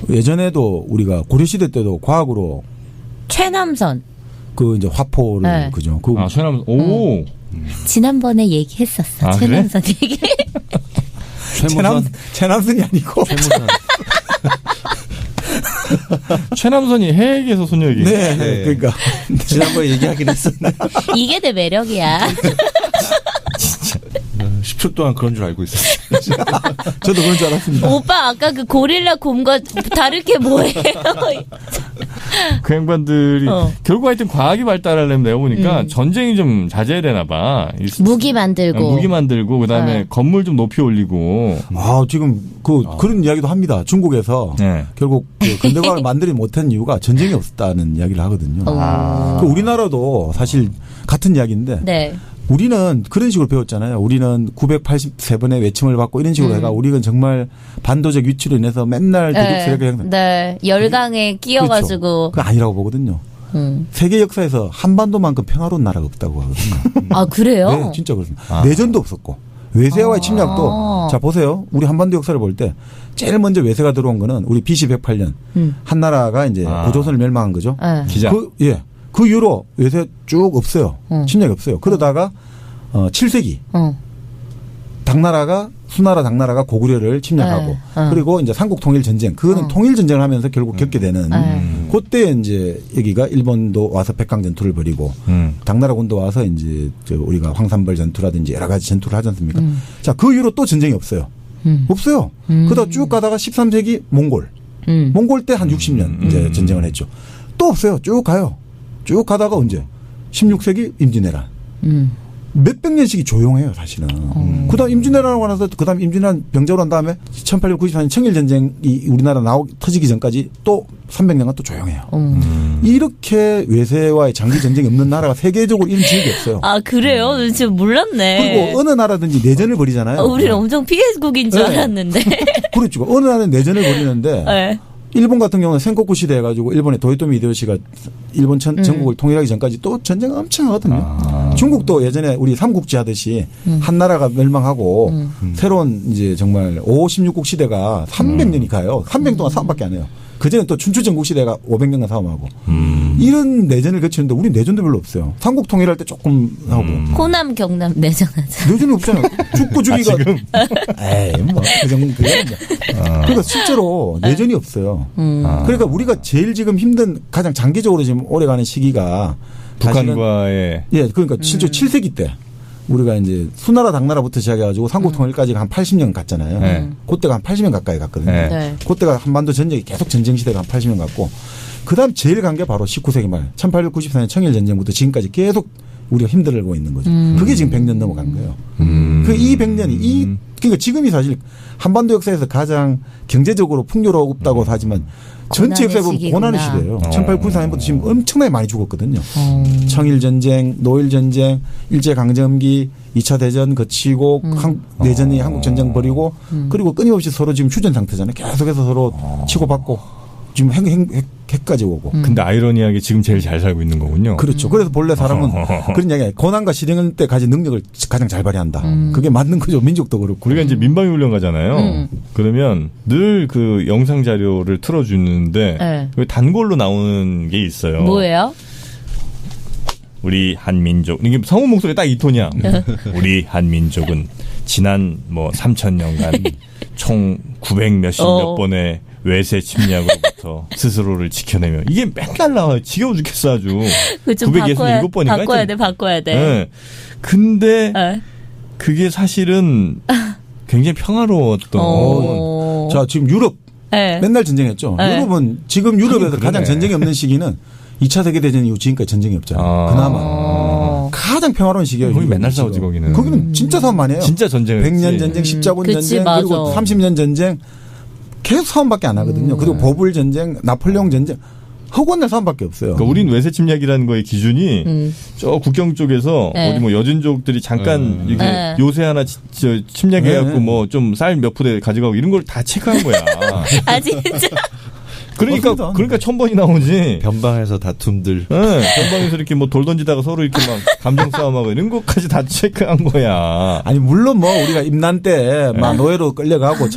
예. 예전에도 우리가 고려시대 때도 과학으로 최남선. 그 이제 화포를 네. 그죠. 그 아, 최남 오. 지난번에 얘기했었어. 아, 최남선 얘기. 최남선이 아니고 최무선. 최남선이 해외에서 소녀에게. 네, 네. 그러니까 지난번에 얘기하긴 했었네. 이게 내 매력이야. 10초 동안 그런 줄 알고 있었어요. 저도 그런 줄 알았습니다. 오빠 아까 그 고릴라 곰과 다를 게 뭐예요? 그 양반들이 결국 하여튼 과학이 발달하려면 내가 보니까 음. 전쟁이 좀 자제해야 되나 봐. 무기 만들고. 무기 만들고 그다음에 네. 건물 좀 높이 올리고. 아, 지금 그런 이야기도 합니다. 중국에서 네. 결국 그 근대과학을 만들지 못한 이유가 전쟁이 없었다는 이야기를 하거든요. 아. 그 우리나라도 사실 같은 이야기인데 네. 우리는 그런 식으로 배웠잖아요. 우리는 983번의 외침을 받고 이런 식으로 해가 우리는 정말 반도적 위치로 인해서 맨날 대륙세력의 형성. 네. 열강에 끼어가지고. 그렇죠. 그거 아니라고 보거든요. 세계 역사에서 한반도만큼 평화로운 나라가 없다고 하거든요. 아, 그래요? 네, 진짜 그렇습니다. 내전도 없었고 외세와의 침략도 자 보세요. 우리 한반도 역사를 볼 때 제일 먼저 외세가 들어온 거는 우리 BC 108년 한나라가 이제 고조선을 멸망한 거죠. 네. 기자. 그 이후로 외세 쭉 없어요. 침략이 없어요. 그러다가 7세기 당나라가 수나라 당나라가 고구려를 침략하고 그리고 이제 삼국 통일 전쟁 그거는 통일 전쟁을 하면서 결국 겪게 되는 그때 이제 여기가 일본도 와서 백강 전투를 벌이고 당나라군도 와서 이제 우리가 황산벌 전투라든지 여러 가지 전투를 하지 않습니까? 자, 그 이후로 또 전쟁이 없어요. 없어요. 그러다 쭉 가다가 13세기 몽골 때 한 60년 이제 전쟁을 했죠. 또 없어요. 쭉 가요. 쭉 가다가 언제 16세기 임진왜란. 몇백 년씩이 조용해요, 사실은. 그다음 임진왜란하고 나서 그다음 임진왜란 병자로 한 다음에 1894년 청일전쟁이 우리나라 터지기 전까지 또 300년간 또 조용해요. 이렇게 외세와의 장기 전쟁이 없는 나라가 세계적으로 이런 지역이 없어요. 아, 그래요? 지금 몰랐네. 그리고 어느 나라든지 내전을 벌이잖아요. 우리는 엄청 피해국인 줄 네. 알았는데. 그렇죠. 어느 나라는 내전을 벌이는데 네. 일본 같은 경우는 센코쿠 시대 해가지고 일본의 도요토미 히데요시가 일본 전국을 통일하기 전까지 또 전쟁을 엄청 하거든요. 중국도 예전에 우리 삼국지 하듯이 한 나라가 멸망하고 새로운 이제 정말 5, 16국 시대가 300년이 가요. 300년 동안 싸움밖에 안 해요. 그전에 또 춘추전국 시대가 500년간 싸움하고 이런 내전을 거치는데 우리 내전도 별로 없어요. 삼국 통일할 때 조금 하고 호남 경남 내전하자. 내전이 없잖아요. 죽고 죽이가 에이 뭐그 정도 그러니까 실제로 내전이 없어요. 그러니까 우리가 제일 지금 힘든 가장 장기적으로 지금 오래가는 시기가 북한과의 그러니까 실제 7세기 때 우리가 이제 수나라 당나라부터 시작해가지고 삼국 통일까지가 한 80년 갔잖아요. 네. 그때가 한 80년 가까이 갔거든요. 네. 그때가 한반도 전쟁이 계속 전쟁 시대가 한 80년 갔고 그다음 제일 간 게 바로 19세기 말 1894년 청일 전쟁부터 지금까지 계속 우리가 힘들고 있는 거죠. 그게 지금 100년 넘어간 거예요. 그 이 100년이 이 그러니까 지금이 사실 한반도 역사에서 가장 경제적으로 풍요롭다고 하지만 전체 역사에 보면 고난의 시대예요. 1894년부터 지금 엄청나게 많이 죽었거든요. 청일전쟁, 노일전쟁, 일제강점기, 2차 대전 거치고 내전이 한국전쟁 벌이고 그리고 끊임없이 서로 지금 휴전 상태잖아요. 계속해서 서로 치고받고 지금 핵까지 오고. 근데 아이러니하게 지금 제일 잘 살고 있는 거군요. 그렇죠. 그래서 본래 사람은 그런 이야기예요. 고난과 실행 때 가진 능력을 가장 잘 발휘한다. 그게 맞는 거죠. 민족도 그렇고. 우리가 이제 민방위 훈련 가잖아요. 그러면 늘 그 영상 자료를 틀어주는데 네. 단골로 나오는 게 있어요. 뭐예요? 우리 한민족. 이게 성우 목소리 딱 이 톤이야. 우리 한민족은 지난 뭐 3,000년간 총 900 몇십 몇 번의 외세 침략으로부터 스스로를 지켜내며 이게 맨날 나와요. 지겨워 죽겠어 아주. 967번인가? 바꿔야 돼. 네. 근데 그게 사실은 굉장히 평화로웠던. 자, 지금 유럽 맨날 전쟁했죠. 유럽은 지금 유럽에서 가장 전쟁이 없는 시기는 2차 세계대전 이후 지금까지 전쟁이 없잖아요. 그나마. 가장 평화로운 시기예요. 거기 맨날 싸우지 거기는. 거기는 진짜 싸움 많이 해요. 진짜 전쟁을 100년 전쟁, 십자군 전쟁, 맞아. 그리고 30년 전쟁 계속 싸움밖에 안 하거든요. 그리고 보불 전쟁, 나폴레옹 전쟁 허구한 날 싸움밖에 없어요. 그러니까 우린 외세 침략이라는 거의 기준이 저 국경 쪽에서 어디 뭐 여진족들이 잠깐 이게 요새 하나 침략해갖고 뭐 좀 쌀 몇 푸대 가져가고 이런 걸 다 체크한 거야. 아 진짜. 그러니까 1000번이 나오지. 변방에서 다툼들. 네, 변방에서 이렇게 뭐 돌 던지다가 서로 이렇게 막 감정 싸움하고 이런 것까지 다 체크한 거야. 아니 물론 뭐 우리가 임난 때 막 노예로 끌려가고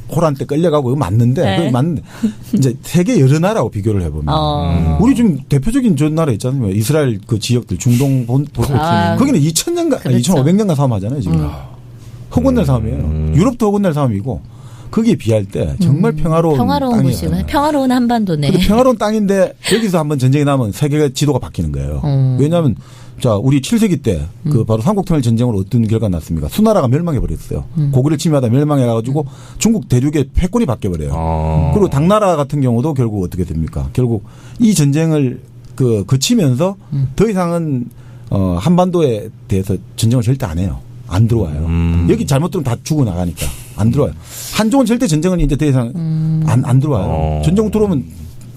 호란 때 끌려가고 그거 맞는데 그거 맞는데 이제 세계 여러 나라하고 비교를 해보면 우리 지금 대표적인 저 나라 있잖아요. 이스라엘 그 지역들 중동 보수 거기는 2000년간 그렇죠. 2500년간 싸움하잖아요 지금. 허군날 싸움이에요. 유럽도 허군날 싸움이고. 거기에 비할 때 정말 평화로운 곳이구나. 평화로운 한반도네. 평화로운 땅인데 여기서 한번 전쟁이 나면 세계 지도가 바뀌는 거예요. 왜냐하면 자 우리 7세기 때 그 바로 삼국통일 전쟁으로 어떤 결과가 났습니까? 수나라가 멸망해 버렸어요. 고구려를 침해하다 멸망해 가지고 중국 대륙의 패권이 바뀌어 버려요. 그리고 당나라 같은 경우도 결국 어떻게 됩니까? 결국 이 전쟁을 거치면서 더 이상은 한반도에 대해서 전쟁을 절대 안 해요. 안 들어와요. 여기 잘못 들으면 다 죽어나가니까. 안 들어와요. 한쪽은 절대 전쟁은 이제 더 이상 안 들어와요. 전쟁 들어오면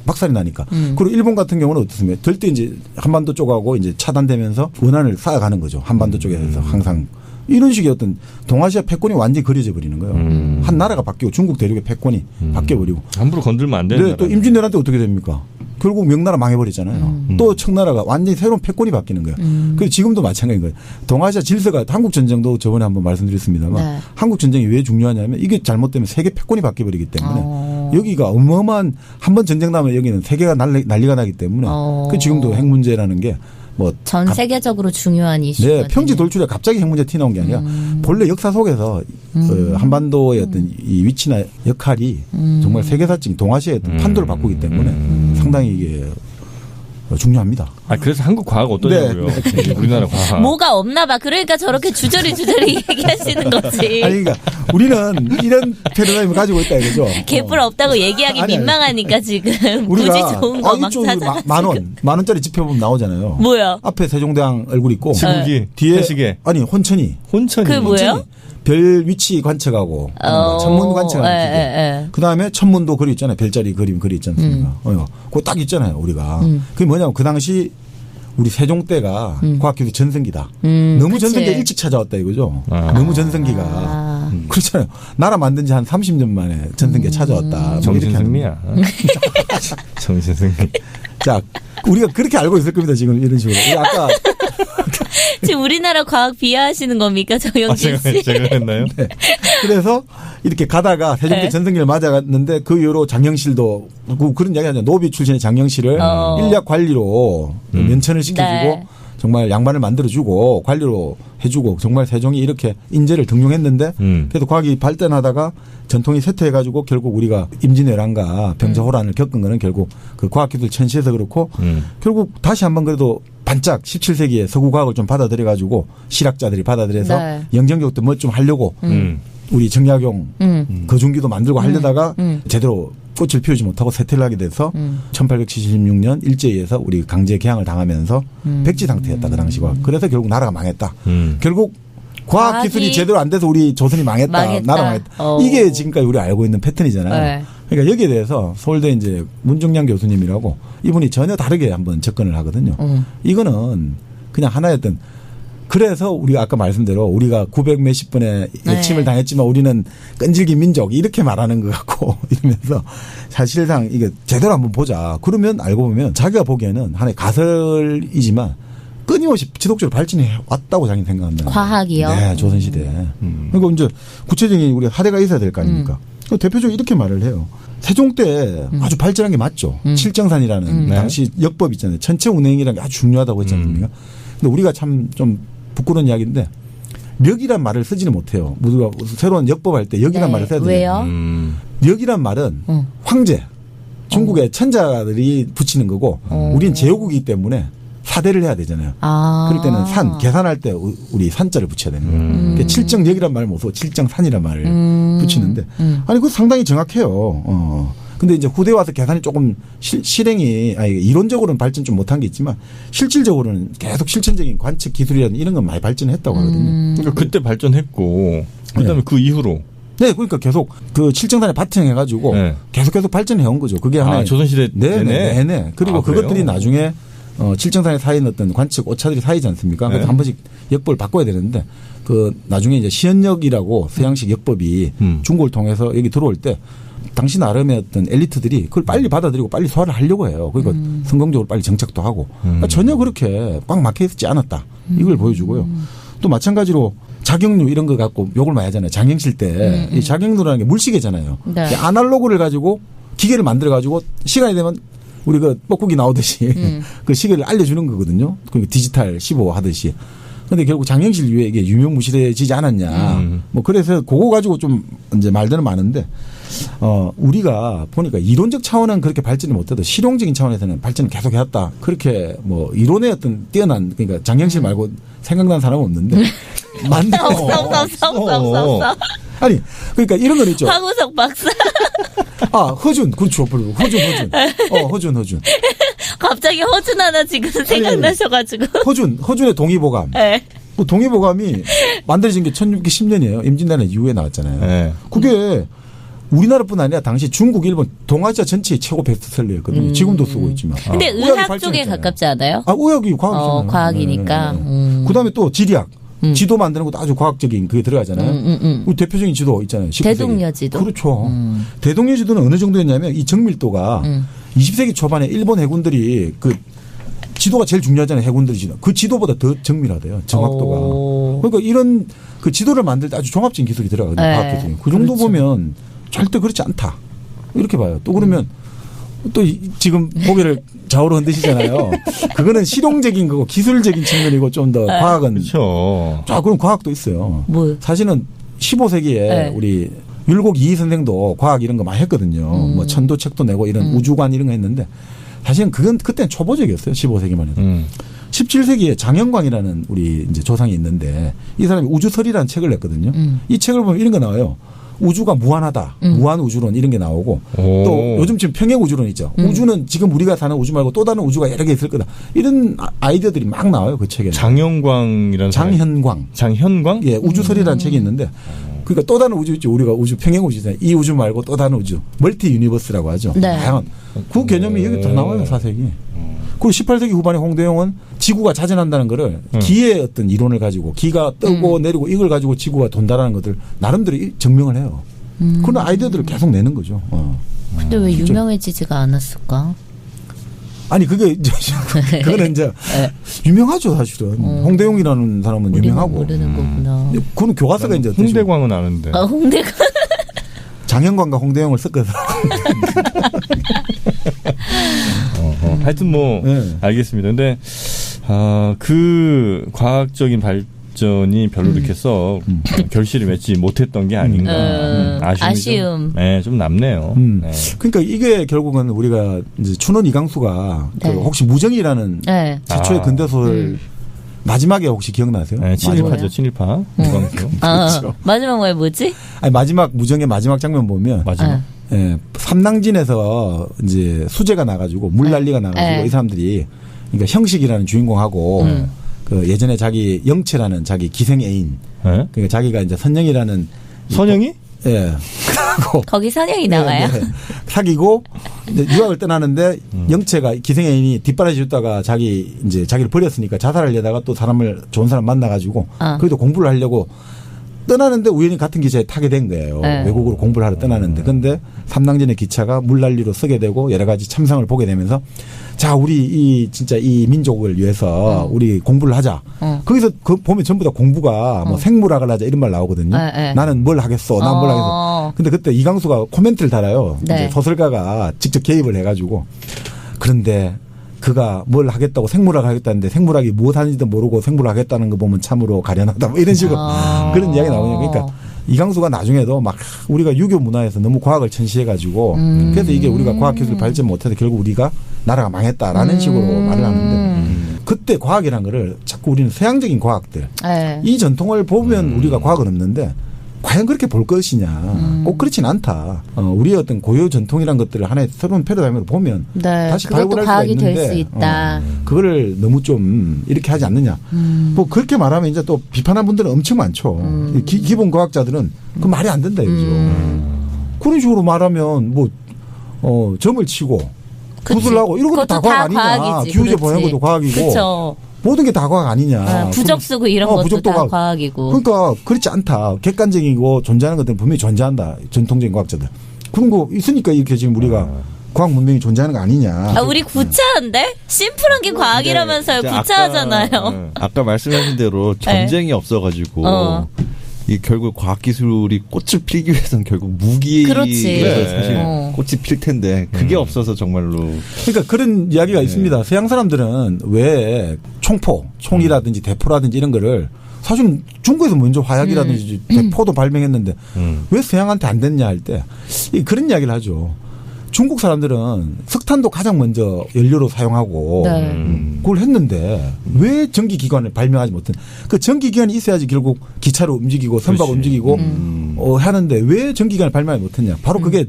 박살이 나니까. 그리고 일본 같은 경우는 어떻습니까? 절대 이제 한반도 쪽하고 이제 차단되면서 원한을 쌓아가는 거죠. 한반도 쪽에서 항상. 이런 식의 어떤 동아시아 패권이 완전히 그려져 버리는 거예요. 한 나라가 바뀌고 중국 대륙의 패권이 바뀌어 버리고. 함부로 건들면 안 되는. 네, 또 임진왜란 때 어떻게 됩니까? 결국 명나라 망해버리잖아요. 또 청나라가 완전히 새로운 패권이 바뀌는 거예요. 그래서 지금도 마찬가지인 거예요. 동아시아 질서가 한국 전쟁도 저번에 한번 말씀드렸습니다만 한국 전쟁이 왜 중요하냐면 이게 잘못되면 세계 패권이 바뀌어버리기 때문에 여기가 어마어마한 한번 전쟁 나면 여기는 세계가 난리가 나기 때문에 그 지금도 핵 문제라는 게 뭐 전 세계적으로 중요한 이슈가 네, 평지 돌출에 갑자기 핵 문제 튀어나온 게 아니라 본래 역사 속에서 한반도의 어떤 이 위치나 역할이 정말 세계사적 동아시아의 어떤 판도를 바꾸기 때문에 상당히 이게 중요합니다. 그래서 한국 과학 어떠냐고요? 네. 우리나라 과학. 뭐가 없나 봐. 그러니까 저렇게 주저리 얘기하시는 거지. 아니 그러니까 우리는 이런 패러다임을 가지고 있다 이거죠. 개뿔 없다고 얘기하기 민망하니까 지금 굳이 좋은 거 막 찾아가지고. 만 원짜리 지표 보면 나오잖아요. 뭐야? 앞에 세종대왕 얼굴 있고 지국이 뒤에 회식에. 아니 혼천이. 그게 뭐예요? 별 위치 관측하고 천문 관측하는 기계. 그다음에 천문도 그리 있잖아요. 별자리 그림 그리 있지 않습니까? 그거 딱 있잖아요. 우리가. 그게 뭐냐면 그 당시 우리 세종 때가 과학기술 전성기다. 너무 그치. 전성기가 일찍 찾아왔다 이거죠. 너무 전성기가. 그렇잖아요. 나라 만든 지 한 30년 만에 전성기가 찾아왔다. 정신승리야. 정신승리. 자, 우리가 그렇게 알고 있을 겁니다. 지금 이런 식으로. 아까 지금 우리나라 과학 비하하시는 겁니까, 정영진 씨? 제가 했나요? 네. 그래서 이렇게 가다가 세종대 전성기를 맞아갔는데 그 이후로 장영실도 그런 이야기 하죠. 노비 출신의 장영실을 인력 관리로 면천을 시켜주고 정말 양반을 만들어주고 관리로 해주고 정말 세종이 이렇게 인재를 등용했는데 그래도 과학이 발전하다가 전통이 쇠퇴해가지고 결국 우리가 임진왜란과 병자호란을 겪은 거는 결국 그 과학기술 천시에서 그렇고 결국 다시 한번 그래도 반짝 17세기에 서구과학을 좀 받아들여가지고 실학자들이 받아들여서 영정교육도 뭐 좀 하려고 우리 정약용 거중기도 만들고 하려다가 제대로 꽃을 피우지 못하고 쇠퇴를 하게 돼서 1876년 일제에서 우리 강제 개항을 당하면서 백지 상태였다 그 당시가. 그래서 결국 나라가 망했다. 결국 과학기술이 제대로 안 돼서 우리 조선이 망했다. 나라 망했다. 이게 지금까지 우리가 알고 있는 패턴이잖아요. 네. 그러니까 여기에 대해서 서울대 이제 문중량 교수님이라고 이분이 전혀 다르게 한번 접근을 하거든요. 이거는 그냥 하나의 어떤 그래서 우리가 아까 말씀대로 우리가 900 몇십 번의 해침을 네. 당했지만 우리는 끈질긴 민족 이렇게 말하는 것 같고 이러면서 사실상 이게 제대로 한번 보자. 그러면 알고 보면 자기가 보기에는 하나의 가설이지만 끊임없이 지속적으로 발전해 왔다고 자기는 생각한다. 과학이요? 네, 조선시대에. 그러니까 이제 구체적인 우리 하대가 있어야 될 거 아닙니까? 대표적으로 이렇게 말을 해요. 세종 때 아주 발전한 게 맞죠. 칠정산이라는 당시 역법 있잖아요. 전체 운행이라는 게 아주 중요하다고 했지 않습니까? 근데 우리가 참 좀 부끄러운 이야기인데 력이란 말을 쓰지는 못해요. 우리가 새로운 역법 할 때 력이란 네. 말을 써야 돼요. 왜요? 력이란 말은 황제, 중국의 천자들이 붙이는 거고 우리는 제후국이기 때문에 사대를 해야 되잖아요. 그럴 때는 산, 계산할 때 우리 산자를 붙여야 되는 거예요. 그러니까 칠정역이란 말을 못 쓰고 칠정산이란 말을 붙이는데 아니 그거 상당히 정확해요. 근데 이제 후대 와서 계산이 조금 이론적으로는 발전 좀 못한 게 있지만 실질적으로는 계속 실천적인 관측 기술이라든 이런 건 많이 발전했다고 하거든요. 그러니까 그때 발전했고 그다음에 네. 그 이후로 네, 그러니까 계속 그 칠정산에 바탕해가지고 네. 계속 발전해 온 거죠. 그게 하나의 조선시대 내내. 네. 그리고 그것들이 나중에 칠정산에 쌓인 어떤 관측 오차들이 쌓이지 않습니까? 그래서 한 번씩 역법을 바꿔야 되는데 그 나중에 이제 시연역이라고 서양식 역법이 중국을 통해서 여기 들어올 때 당시 나름의 어떤 엘리트들이 그걸 빨리 받아들이고 빨리 소화를 하려고 해요. 그러니까 성공적으로 빨리 정착도 하고 그러니까 전혀 그렇게 꽉 막혀 있지 않았다. 이걸 보여주고요. 또 마찬가지로 자경루 이런 거 갖고 욕을 많이 하잖아요. 장영실 때 이 자경루라는 게 물시계잖아요. 네. 아날로그를 가지고 기계를 만들어 가지고 시간이 되면 우리 그 뻐꾸기 나오듯이 그 시계를 알려주는 거거든요. 그 디지털 15 하듯이. 근데 결국 장영실 이후에 이게 유명무실해지지 않았냐. 뭐 그래서 그거 가지고 좀 이제 말들은 많은데 우리가 보니까 이론적 차원은 그렇게 발전이 못해도 실용적인 차원에서는 발전을 계속 해왔다. 그렇게 뭐 이론의 어떤 뛰어난 그러니까 장영실 말고 생각난 사람은 없는데. 맞네요. 없어. 아니 그러니까 이런 건 있죠. 황우석 박사. 허준 그렇죠. 허준. 갑자기 허준 하나 지금 생각나셔가지고. 허준의 동의보감. 네. 그 동의보감이 만들어진 게 1610년이에요. 임진왜란 이후에 나왔잖아요. 네. 그게 우리나라뿐 아니라 당시 중국, 일본, 동아시아 전체의 최고 베스트셀러였거든요. 지금도 쓰고 있지만. 근데 의학 쪽에 가깝지 않아요? 의학이 과학이잖아요. 과학이니까. 그다음에 또 지리학. 지도 만드는 것도 아주 과학적인 그게 들어가잖아요. 우리 대표적인 지도 있잖아요. 19세기. 대동여 지도. 그렇죠. 대동여 지도는 어느 정도였냐면 이 정밀도가 20세기 초반에 일본 해군들이 그 지도가 제일 중요하잖아요. 해군들이 지도. 그 지도보다 더 정밀하대요. 정확도가. 그러니까 이런 그 지도를 만들 때 아주 종합적인 기술이 들어가거든요. 네. 과학 기술이. 그 정도 그렇죠. 보면 절대 그렇지 않다. 이렇게 봐요. 또 그러면 또 지금 고개를 좌우로 흔드시잖아요. 그거는 실용적인 거고 기술적인 측면이고 좀 더 과학은. 그렇죠. 자, 그럼 과학도 있어요. 뭐. 사실은 15세기에 네. 우리 율곡 이희 선생도 과학 이런 거 많이 했거든요. 뭐 천도 책도 내고 이런 우주관 이런 거 했는데 사실은 그건 그때는 초보적이었어요. 15세기만 해도. 17세기에 장영광이라는 우리 이제 조상이 있는데 이 사람이 우주설이라는 책을 냈거든요. 이 책을 보면 이런 거 나와요. 우주가 무한하다. 무한 우주론 이런 게 나오고 또 요즘 지금 평행 우주론 있죠. 우주는 지금 우리가 사는 우주 말고 또 다른 우주가 여러 개 있을 거다. 이런 아이디어들이 막 나와요. 그 책에. 장영광이라는 장현광. 장현광? 예, 우주설이라는 책이 있는데 그러니까 또 다른 우주 있죠. 우리가 우주 평행 우주잖아요. 이 우주 말고 또 다른 우주. 멀티 유니버스라고 하죠. 네. 다양한. 그 개념이 여기 다 나와요. 4세기. 그리고 18세기 후반에 홍대영은 지구가 자전한다는 거를 기의 어떤 이론을 가지고 기가 뜨고 내리고 이걸 가지고 지구가 돈다라는 것들 나름대로 증명을 해요. 그런 아이디어들을 계속 내는 거죠. 근데 왜 유명해지지가 않았을까? 아니 그게 그거는 이제 유명하죠 사실은. 홍대영이라는 사람은 유명하고. 모르는 거구나. 그건 교과서가 이제 홍대광은 아는데. 홍대광. 장현광과 홍대영을 섞어서. 하여튼 뭐 알겠습니다. 근데 그 과학적인 발전이 별로 이렇게 써 결실을 맺지 못했던 게 아닌가. 아쉬움. 네, 좀 남네요. 네. 그러니까 이게 결국은 우리가 이제 춘원 이강수가 그 혹시 무정이라는 최초의 근대소설 마지막에 혹시 기억나세요? 네, 친일파죠, 친일파. 이광수. 그렇죠. 마지막 말 뭐지? 아니 마지막 무정의 마지막 장면 보면 예, 삼낭진에서 이제 수재가 나가지고 물 난리가 나가지고 이 사람들이 그러니까 형식이라는 주인공하고 그 예전에 자기 영채라는 자기 기생 애인 네? 그러니까 자기가 이제 선영이라는 선영이? 예. 거기 선영이 나와요? 네, 네. 사귀고 이제 유학을 떠나는데 영채가 기생애인이 뒷바라지 줬다가 자기를 버렸으니까 자살하려다가 또 좋은 사람 만나가지고 그래도 공부를 하려고 떠나는데 우연히 같은 기차에 타게 된 거예요. 네. 외국으로 공부를 하러 떠나는데. 근데 삼낭전의 기차가 물난리로 서게 되고 여러 가지 참상을 보게 되면서 자, 우리 진짜 이 민족을 위해서 우리 공부를 하자. 거기서 보면 전부 다 공부가 뭐 생물학을 하자 이런 말 나오거든요. 나는 뭘 하겠어. 난 뭘 하겠어. 근데 그때 이강수가 코멘트를 달아요. 네. 이제 소설가가 직접 개입을 해가지고. 그런데 그가 뭘 하겠다고 생물학 하겠다는데 생물학이 무엇 하는지도 모르고 생물학 하겠다는 거 보면 참으로 가련하다. 뭐 이런 식으로 그런 이야기 나오거든요. 그러니까 이강수가 나중에도 막 우리가 유교 문화에서 너무 과학을 천시해가지고 그래서 이게 우리가 과학기술 발전 못해서 결국 우리가 나라가 망했다라는 식으로 말을 하는데 그때 과학이라는 거를 자꾸 우리는 서양적인 과학들 이 전통을 보면 우리가 과학은 없는데 과연 그렇게 볼 것이냐. 꼭 그렇진 않다. 우리의 어떤 고유 전통이라는 것들을 하나의 새로운 패러다임으로 보면 다시 발굴할 수가 있는데 될 수 있다. 그거를 너무 좀 이렇게 하지 않느냐. 뭐 그렇게 말하면 이제 또 비판하는 분들은 엄청 많죠. 기본 과학자들은 그 말이 안 된다 이거죠. 그런 식으로 말하면 뭐 점을 치고 굿을 하고 이런 것도 다 과학 아니냐. 과학이지. 기후제 보는 것도 과학이고. 그쵸. 모든 게 다 과학 아니냐. 부적 쓰고 이런 것도 다 과학이고. 그러니까 그렇지 않다. 객관적이고 존재하는 것들은 분명히 존재한다. 전통적인 과학자들. 그런 거 있으니까 이렇게 지금 우리가 과학 문명이 존재하는 거 아니냐. 우리 구차한데? 심플한 게 과학이라면서요. 구차하잖아요. 아까 말씀하신 대로 전쟁이 없어가지고 이 결국 과학기술이 꽃을 피기 위해서는 결국 무기에서 사실 꽃이 필 텐데 그게 없어서 정말로. 그러니까 그런 이야기가 있습니다. 서양 사람들은 왜 총이라든지 대포라든지 이런 거를 사실은 중국에서 먼저 화약이라든지 대포도 발명했는데 왜 서양한테 안 됐냐 할 때 그런 이야기를 하죠. 중국 사람들은 석탄도 가장 먼저 연료로 사용하고 그걸 했는데 왜 전기기관을 발명하지 못한. 그 전기기관이 있어야지 결국 기차로 움직이고 선박 움직이고 하는데 왜 전기기관을 발명하지 못했냐. 바로 그게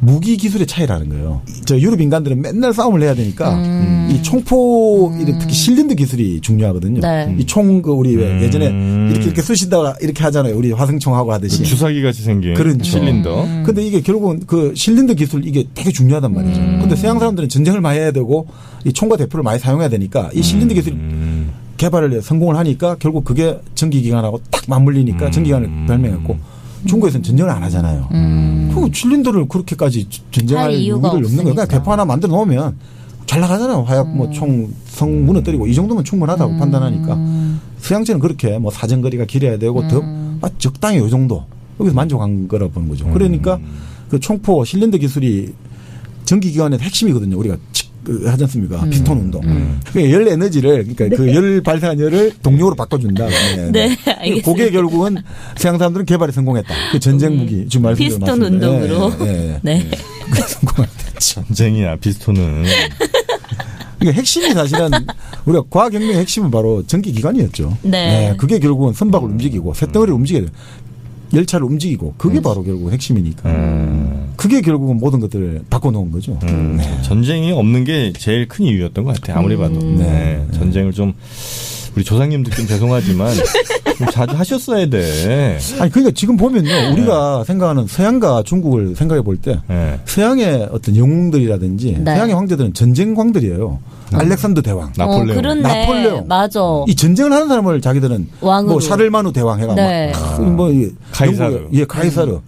무기 기술의 차이라는 거예요. 저 유럽 인간들은 맨날 싸움을 해야 되니까 이 총포 특히 실린더 기술이 중요하거든요. 이 총 우리 예전에 이렇게 쑤시다가 이렇게 하잖아요. 우리 화승총하고 하듯이. 그 주사기 같이 생긴 그런 실린더. 근데 이게 결국은 그 실린더 기술 이게 되게 중요하단 말이죠. 근데 서양 사람들은 전쟁을 많이 해야 되고 이 총과 대포를 많이 사용해야 되니까 이 실린더 기술 개발을 성공을 하니까 결국 그게 전기기관하고 딱 맞물리니까 전기기관을 발명했고 중국에서는 전쟁을 안 하잖아요. 그 실린더를 그렇게까지 전쟁할 이유가 없는 거예요. 그냥 대포 하나 만들어 놓으면 잘 나가잖아요. 화약 총 무너뜨리고 이 정도면 충분하다고 판단하니까. 서양제는 그렇게 뭐 사정거리가 길어야 되고 더 적당히 이 정도 여기서 만족한 거라고 보는 거죠. 그러니까 그 총포 실린더 기술이 전기기관의 핵심이거든요. 우리가 하지 않습니까? 피스톤 운동. 그러니까 열 에너지를 그러니까 그 열 발생한 열을 동력으로 바꿔준다. 네, 알겠습니다. 그게 결국은 서양 사람들은 개발에 성공했다. 그 전쟁 무기 지금 말씀드린 피스톤 운동으로. 네. 전쟁이야 피스톤은. 그러니까 핵심이 사실은 우리가 과학혁명의 핵심은 바로 전기기관이었죠. 네. 그게 결국은 선박을 움직이고 쇳덩어리를 움직여야 돼요. 열차를 움직이고 그게 바로 결국 핵심이니까. 그게 결국은 모든 것들을 바꿔놓은 거죠. 전쟁이 없는 게 제일 큰 이유였던 것 같아요. 아무리 봐도. 전쟁을 좀 우리 조상님도 좀 죄송하지만 좀 자주 하셨어야 돼. 아니 그러니까 지금 보면요. 우리가 생각하는 서양과 중국을 생각해 볼 때 서양의 어떤 영웅들이라든지 서양의 황제들은 전쟁 왕들이에요. 알렉산더 대왕, 나폴레옹, 맞아. 이 전쟁을 하는 사람을 자기들은 왕으로. 뭐 샤를마누 대왕 해가 뭐 카이사르, 카이사르.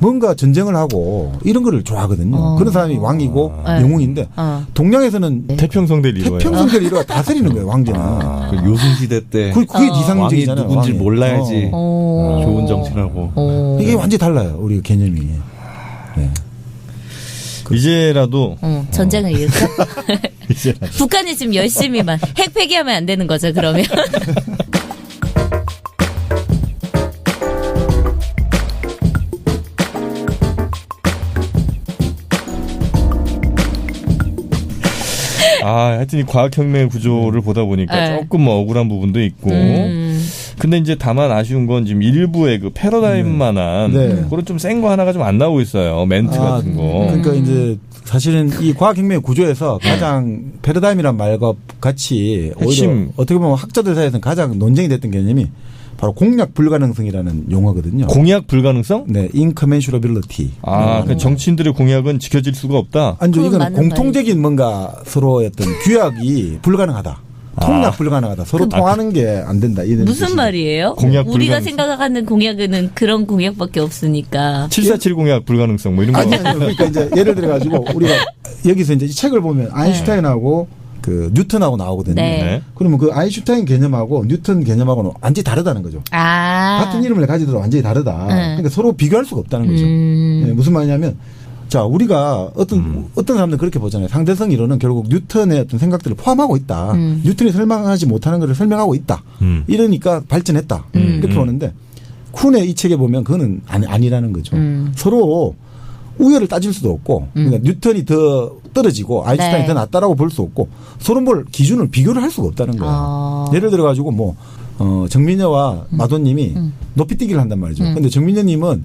뭔가 전쟁을 하고 이런 거를 좋아하거든요. 그런 사람이 왕이고 영웅인데 동양에서는 태평성대를 이루어 다스리는 거예요. 왕제는. 그 요순시대 때 그게 이상적이잖아요. 왕이 누군지 몰라야지 좋은 정치라고. 이게 완전히 달라요. 우리 개념이. 네. 이제라도 전쟁을 일으켜. 북한이 지금 열심히만 핵 폐기하면 안 되는 거죠. 그러면. 하여튼 이 과학혁명 구조를 보다 보니까 조금 억울한 부분도 있고. 근데 이제 다만 아쉬운 건 지금 일부의 그 패러다임만한 그런 좀 센 거 하나가 좀 안 나오고 있어요. 멘트 같은 거. 그러니까 이제 사실은 이 과학혁명 구조에서 가장 패러다임이란 말과 같이 오히려 어떻게 보면 학자들 사이에서는 가장 논쟁이 됐던 개념이 바로 공약 불가능성이라는 용어거든요. 공약 불가능성? 네, incommensurability. 그 정치인들의 공약은 지켜질 수가 없다. 아니죠. 이건 공통적인 뭔가 서로의 어떤 규약이 불가능하다. 통약 불가능하다. 서로 통하는 게 안 된다. 무슨 말이에요? 공약 우리가 생각하는 공약은 그런 공약밖에 없으니까. 747 공약 불가능성 뭐 이런 거. 아니요. 그러니까 이제 예를 들어 가지고 우리가 여기서 이제 이 책을 보면 아인슈타인하고 그 뉴턴하고 나오거든요. 네. 그러면 그 아인슈타인 개념하고 뉴턴 개념하고는 완전히 다르다는 거죠. 같은 이름을 가지더라도 완전히 다르다. 그러니까 서로 비교할 수가 없다는 거죠. 네, 무슨 말이냐면 자, 우리가 어떤 사람들은 그렇게 보잖아요. 상대성 이론은 결국 뉴턴의 어떤 생각들을 포함하고 있다. 뉴턴이 설명하지 못하는 것을 설명하고 있다. 이러니까 발전했다. 이렇게 보는데 쿤의 이 책에 보면 그거는 아니라는 거죠. 서로 우열을 따질 수도 없고 그러니까 뉴턴이 더 떨어지고 아인슈타인이 네. 더 낫다라고 볼 수 없고 서로 뭘 기준을 비교를 할 수가 없다는 거예요. 예를 들어 가지고 뭐 정민여와 마도님이 높이뛰기를 한단 말이죠. 근데 정민여님은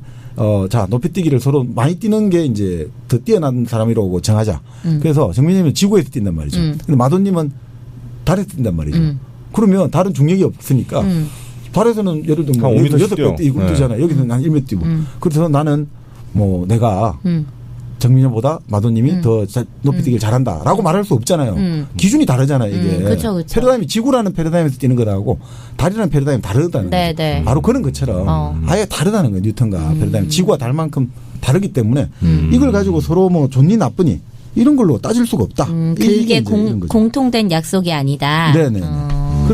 자, 높이뛰기를 서로 많이 뛰는 게 이제 더 뛰어난 사람이라고 정하자. 그래서 정민님은 지구에서 뛴단 말이죠. 근데 마도님은 달에서 뛴단 말이죠. 그러면 다른 중력이 없으니까 달에서는 예를 들면 뭐 6배 뛰고 뛰잖아요. 여기는 한 1m 뛰고. 그래서 나는 뭐 내가 정민여보다 마도님이 더 높이뛰기를 잘한다라고 말할 수 없잖아요. 기준이 다르잖아요. 이게. 그쵸. 패러다임이 지구라는 패러다임에서 뛰는 거하고 달이라는 패러다임이 다르다는 거죠. 네. 바로 그런 것처럼 아예 다르다는 거예요. 뉴턴과 패러다임. 지구와 달만큼 다르기 때문에 이걸 가지고 서로 뭐 좋니 나쁘니 이런 걸로 따질 수가 없다. 그게 공통된 약속이 아니다. 네네.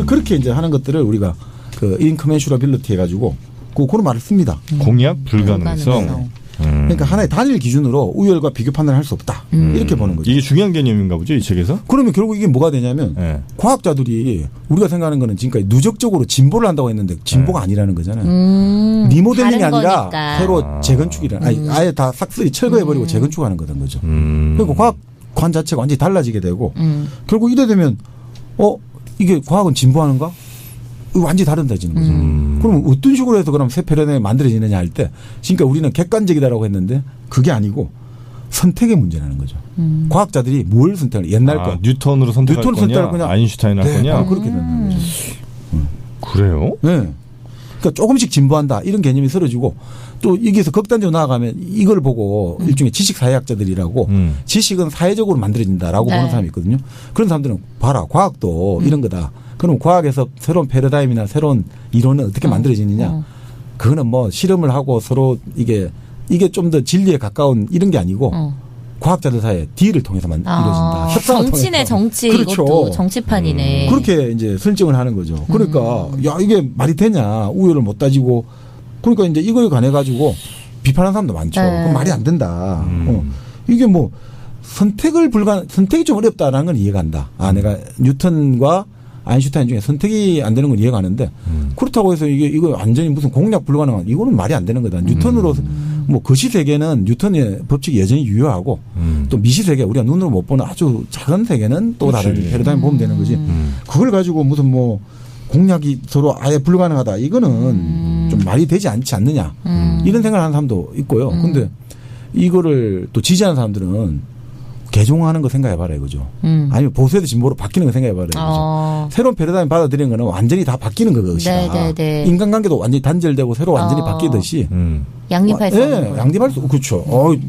그렇게 이제 하는 것들을 우리가 그 incommensurability 해가지고 그런 말을 씁니다. 공약 불가능성. 그러니까 하나의 단일 기준으로 우열과 비교 판단을 할 수 없다. 이렇게 보는 거죠. 이게 중요한 개념인가 보죠, 이 책에서? 그러면 결국 이게 뭐가 되냐면 과학자들이 우리가 생각하는 거는 지금까지 누적적으로 진보를 한다고 했는데 진보가 아니라는 거잖아요. 리모델링이 아니라 거니까. 새로 재건축이라는 아예 다 싹쓸이 철거해버리고 재건축하는 거던 거죠. 그리고 과학관 자체가 완전히 달라지게 되고 결국 이래 되면 이게 과학은 진보하는가? 완전히 다른다지는 거죠. 그럼 어떤 식으로 해서 그럼 새 패러다임이 만들어지느냐 할 때, 그러니까 우리는 객관적이다라고 했는데 그게 아니고 선택의 문제라는 거죠. 과학자들이 뭘 선택을 옛날 거 뉴턴으로 선택할 거냐, 아인슈타인 할 거냐. 그렇게 된다는 거죠. 그래요? 네. 그러니까 조금씩 진보한다 이런 개념이 쓰러지고 또 여기서 극단적으로 나아가면 이걸 보고 일종의 지식사회학자들이라고 지식은 사회적으로 만들어진다라고 보는 사람이 있거든요. 그런 사람들은 봐라 과학도 이런 거다. 그럼 과학에서 새로운 패러다임이나 새로운 이론은 어떻게 만들어지느냐. 그거는 뭐 실험을 하고 서로 이게 좀 더 진리에 가까운 이런 게 아니고 과학자들 사이에 딜을 통해서 이루어진다. 협상을 정치네 통해서. 정치. 그렇죠. 이것도 정치판이네. 그렇게 이제 설정을 하는 거죠. 그러니까 야 이게 말이 되냐. 우열을 못 따지고 그러니까 이제 이거에 관해 가지고 비판하는 사람도 많죠. 그럼 말이 안 된다. 이게 뭐 선택이 좀 어렵다라는 건 이해가 간다. 내가 뉴턴과 아인슈타인 중에 선택이 안 되는 건 이해가 가는데 그렇다고 해서 이거 완전히 무슨 공략 불가능한 이거는 말이 안 되는 거다. 뉴턴으로 뭐 거시세계는 뉴턴의 법칙이 여전히 유효하고 또 미시세계 우리가 눈으로 못 보는 아주 작은 세계는 또 다른 패러다임 보면 되는 거지. 그걸 가지고 무슨 뭐 공략이 서로 아예 불가능하다. 이거는 좀 말이 되지 않지 않느냐. 이런 생각을 하는 사람도 있고요. 근데 이거를 또 지지하는 사람들은 개종하는 거 생각해봐라 이거죠. 아니면 보수에서 진보로 바뀌는 거 생각해봐라 이거죠. 새로운 패러다임 받아들이는 거는 완전히 다 바뀌는 것이다. 인간관계도 완전히 단절되고 새로 완전히 바뀌듯이. 양립할 수 없는 네, 양립할 수 그렇죠.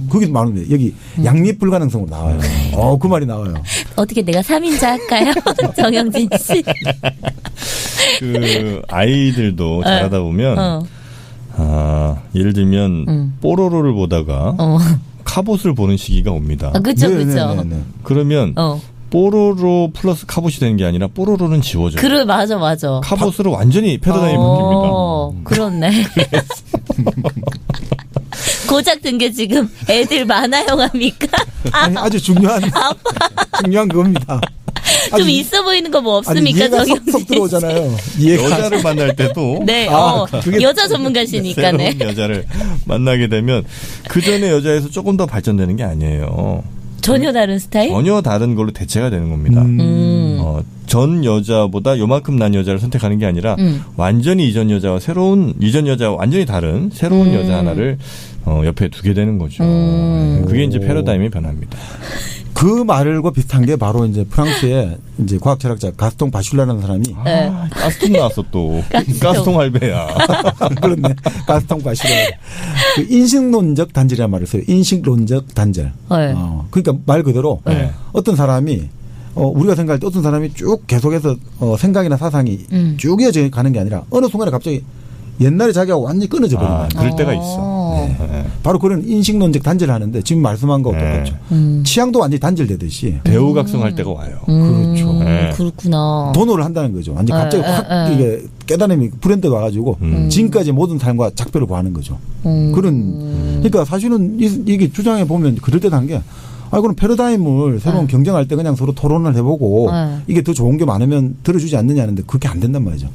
거기 말하는데 여기 양립 불가능성으로 나와요. 그 말이 나와요. 어떻게 내가 3인자 할까요? 정영진 씨. 그 아이들도 자라다 보면 예를 들면 뽀로로를 보다가 카봇을 보는 시기가 옵니다. 그렇죠. 그러면 뽀로로 플러스 카봇이 되는 게 아니라 뽀로로는 지워져요. 그래, 맞아. 카봇으로 완전히 패러다임이 바뀝니다. 그렇네. 고작 든 게 지금 애들 만화영화입니까? 아니, 아주 중요한 겁니다. 좀 있어 보이는 거 뭐 없습니까? 이해가 쏙 들어오잖아요. 여자를 만날 때도 네, 여자 전문가시니까 새로운 여자를 만나게 되면 그 전에 여자에서 조금 더 발전되는 게 아니에요. 전혀 다른 스타일? 전혀 다른 걸로 대체가 되는 겁니다. 전 여자보다 요만큼 난 여자를 선택하는 게 아니라 완전히 이전 여자와 완전히 다른 새로운 여자 하나를 옆에 두게 되는 거죠. 그게 이제 패러다임이 변합니다. 그 말과 비슷한 게 바로 이제 프랑스의 이제 과학 철학자 가스통 바슐라라는 사람이 가스통 나왔어 또. 가스통 할배야. 그렇네. 가스통 바슐라. 그 인식론적 단절이라는 말을 써요. 인식론적 단절. 그러니까 말 그대로 어떤 사람이 우리가 생각할 때 어떤 사람이 쭉 계속해서 생각이나 사상이 쭉 이어져 가는 게 아니라 어느 순간에 갑자기 옛날에 자기하고 완전히 끊어져 버린 거예요. 그럴 때가 있어. 네. 바로 그런 인식론적 단절을 하는데 지금 말씀한 거하고 똑같죠. 취향도 완전히 단절되듯이. 대우각성할 때가 와요. 그렇죠. 그렇구나. 돈을 한다는 거죠. 완전 갑자기 확 이게 깨달음이 브랜드가 와가지고 지금까지 모든 삶과 작별을 구하는 거죠. 그러니까 사실은 이게 주장해 보면 그럴 때도 한 게 그럼 패러다임을 새로운 경쟁할 때 그냥 서로 토론을 해보고 이게 더 좋은 게 많으면 들어주지 않느냐는데 그렇게 안 된단 말이죠.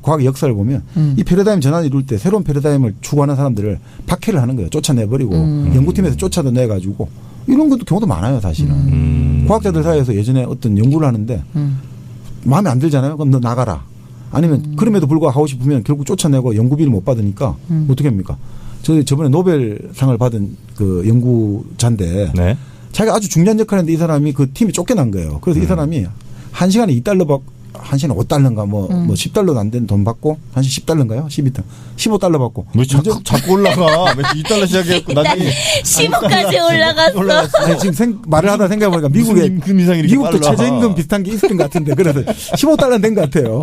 과학의 역사를 보면 이 패러다임 전환을 이룰 때 새로운 패러다임을 추구하는 사람들을 박해를 하는 거예요. 쫓아내버리고 연구팀에서 쫓아도 내가지고 이런 것도 경우도 많아요. 사실은. 과학자들 사이에서 예전에 어떤 연구를 하는데 마음에 안 들잖아요. 그럼 너 나가라. 아니면 그럼에도 불구하고 하고 싶으면 결국 쫓아내고 연구비를 못 받으니까 어떻게 합니까? 저번에 노벨상을 받은 그 연구자인데 자기가 아주 중요한 역할을 했는데 이 사람이 그 팀이 쫓겨난 거예요. 그래서 이 사람이 1시간에 $2 받고 1시간에 $5인가 뭐 10달러도 안 되는 돈 받고 1시간 $10인가요? 15달러 받고. 왜 자꾸 올라가? 왜 $2 시작했고 나중에 15까지 올라갔어. 아니, 지금 말을 하다 생각해보니까 미국도 최저임금 비슷한 게 있을 것 같은데 그래서 $15는 된 것 같아요.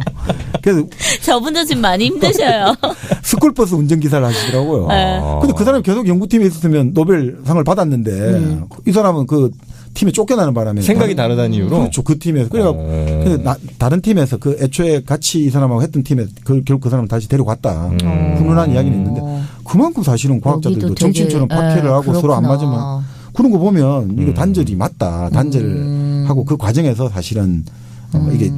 그래서 저분도 지금 많이 힘드셔요. 스쿨버스 운전기사를 하시더라고요. 근데 그 사람이 계속 연구팀에 있었으면 노벨상을 받았는데 이 사람은 그 팀에 쫓겨나는 바람에 생각이 다르다는 이유로 그렇죠. 그 팀에서 그러니까 다른 팀에서 그 애초에 같이 이 사람하고 했던 팀에 결국 그 사람을 다시 데려갔다. 훈훈한 이야기는 있는데 그만큼 사실은 과학자들도 정치인처럼 박해를 하고 그렇구나. 서로 안 맞으면 그런 거 보면 이거 단절이 맞다. 단절하고 그 과정에서 사실은 이게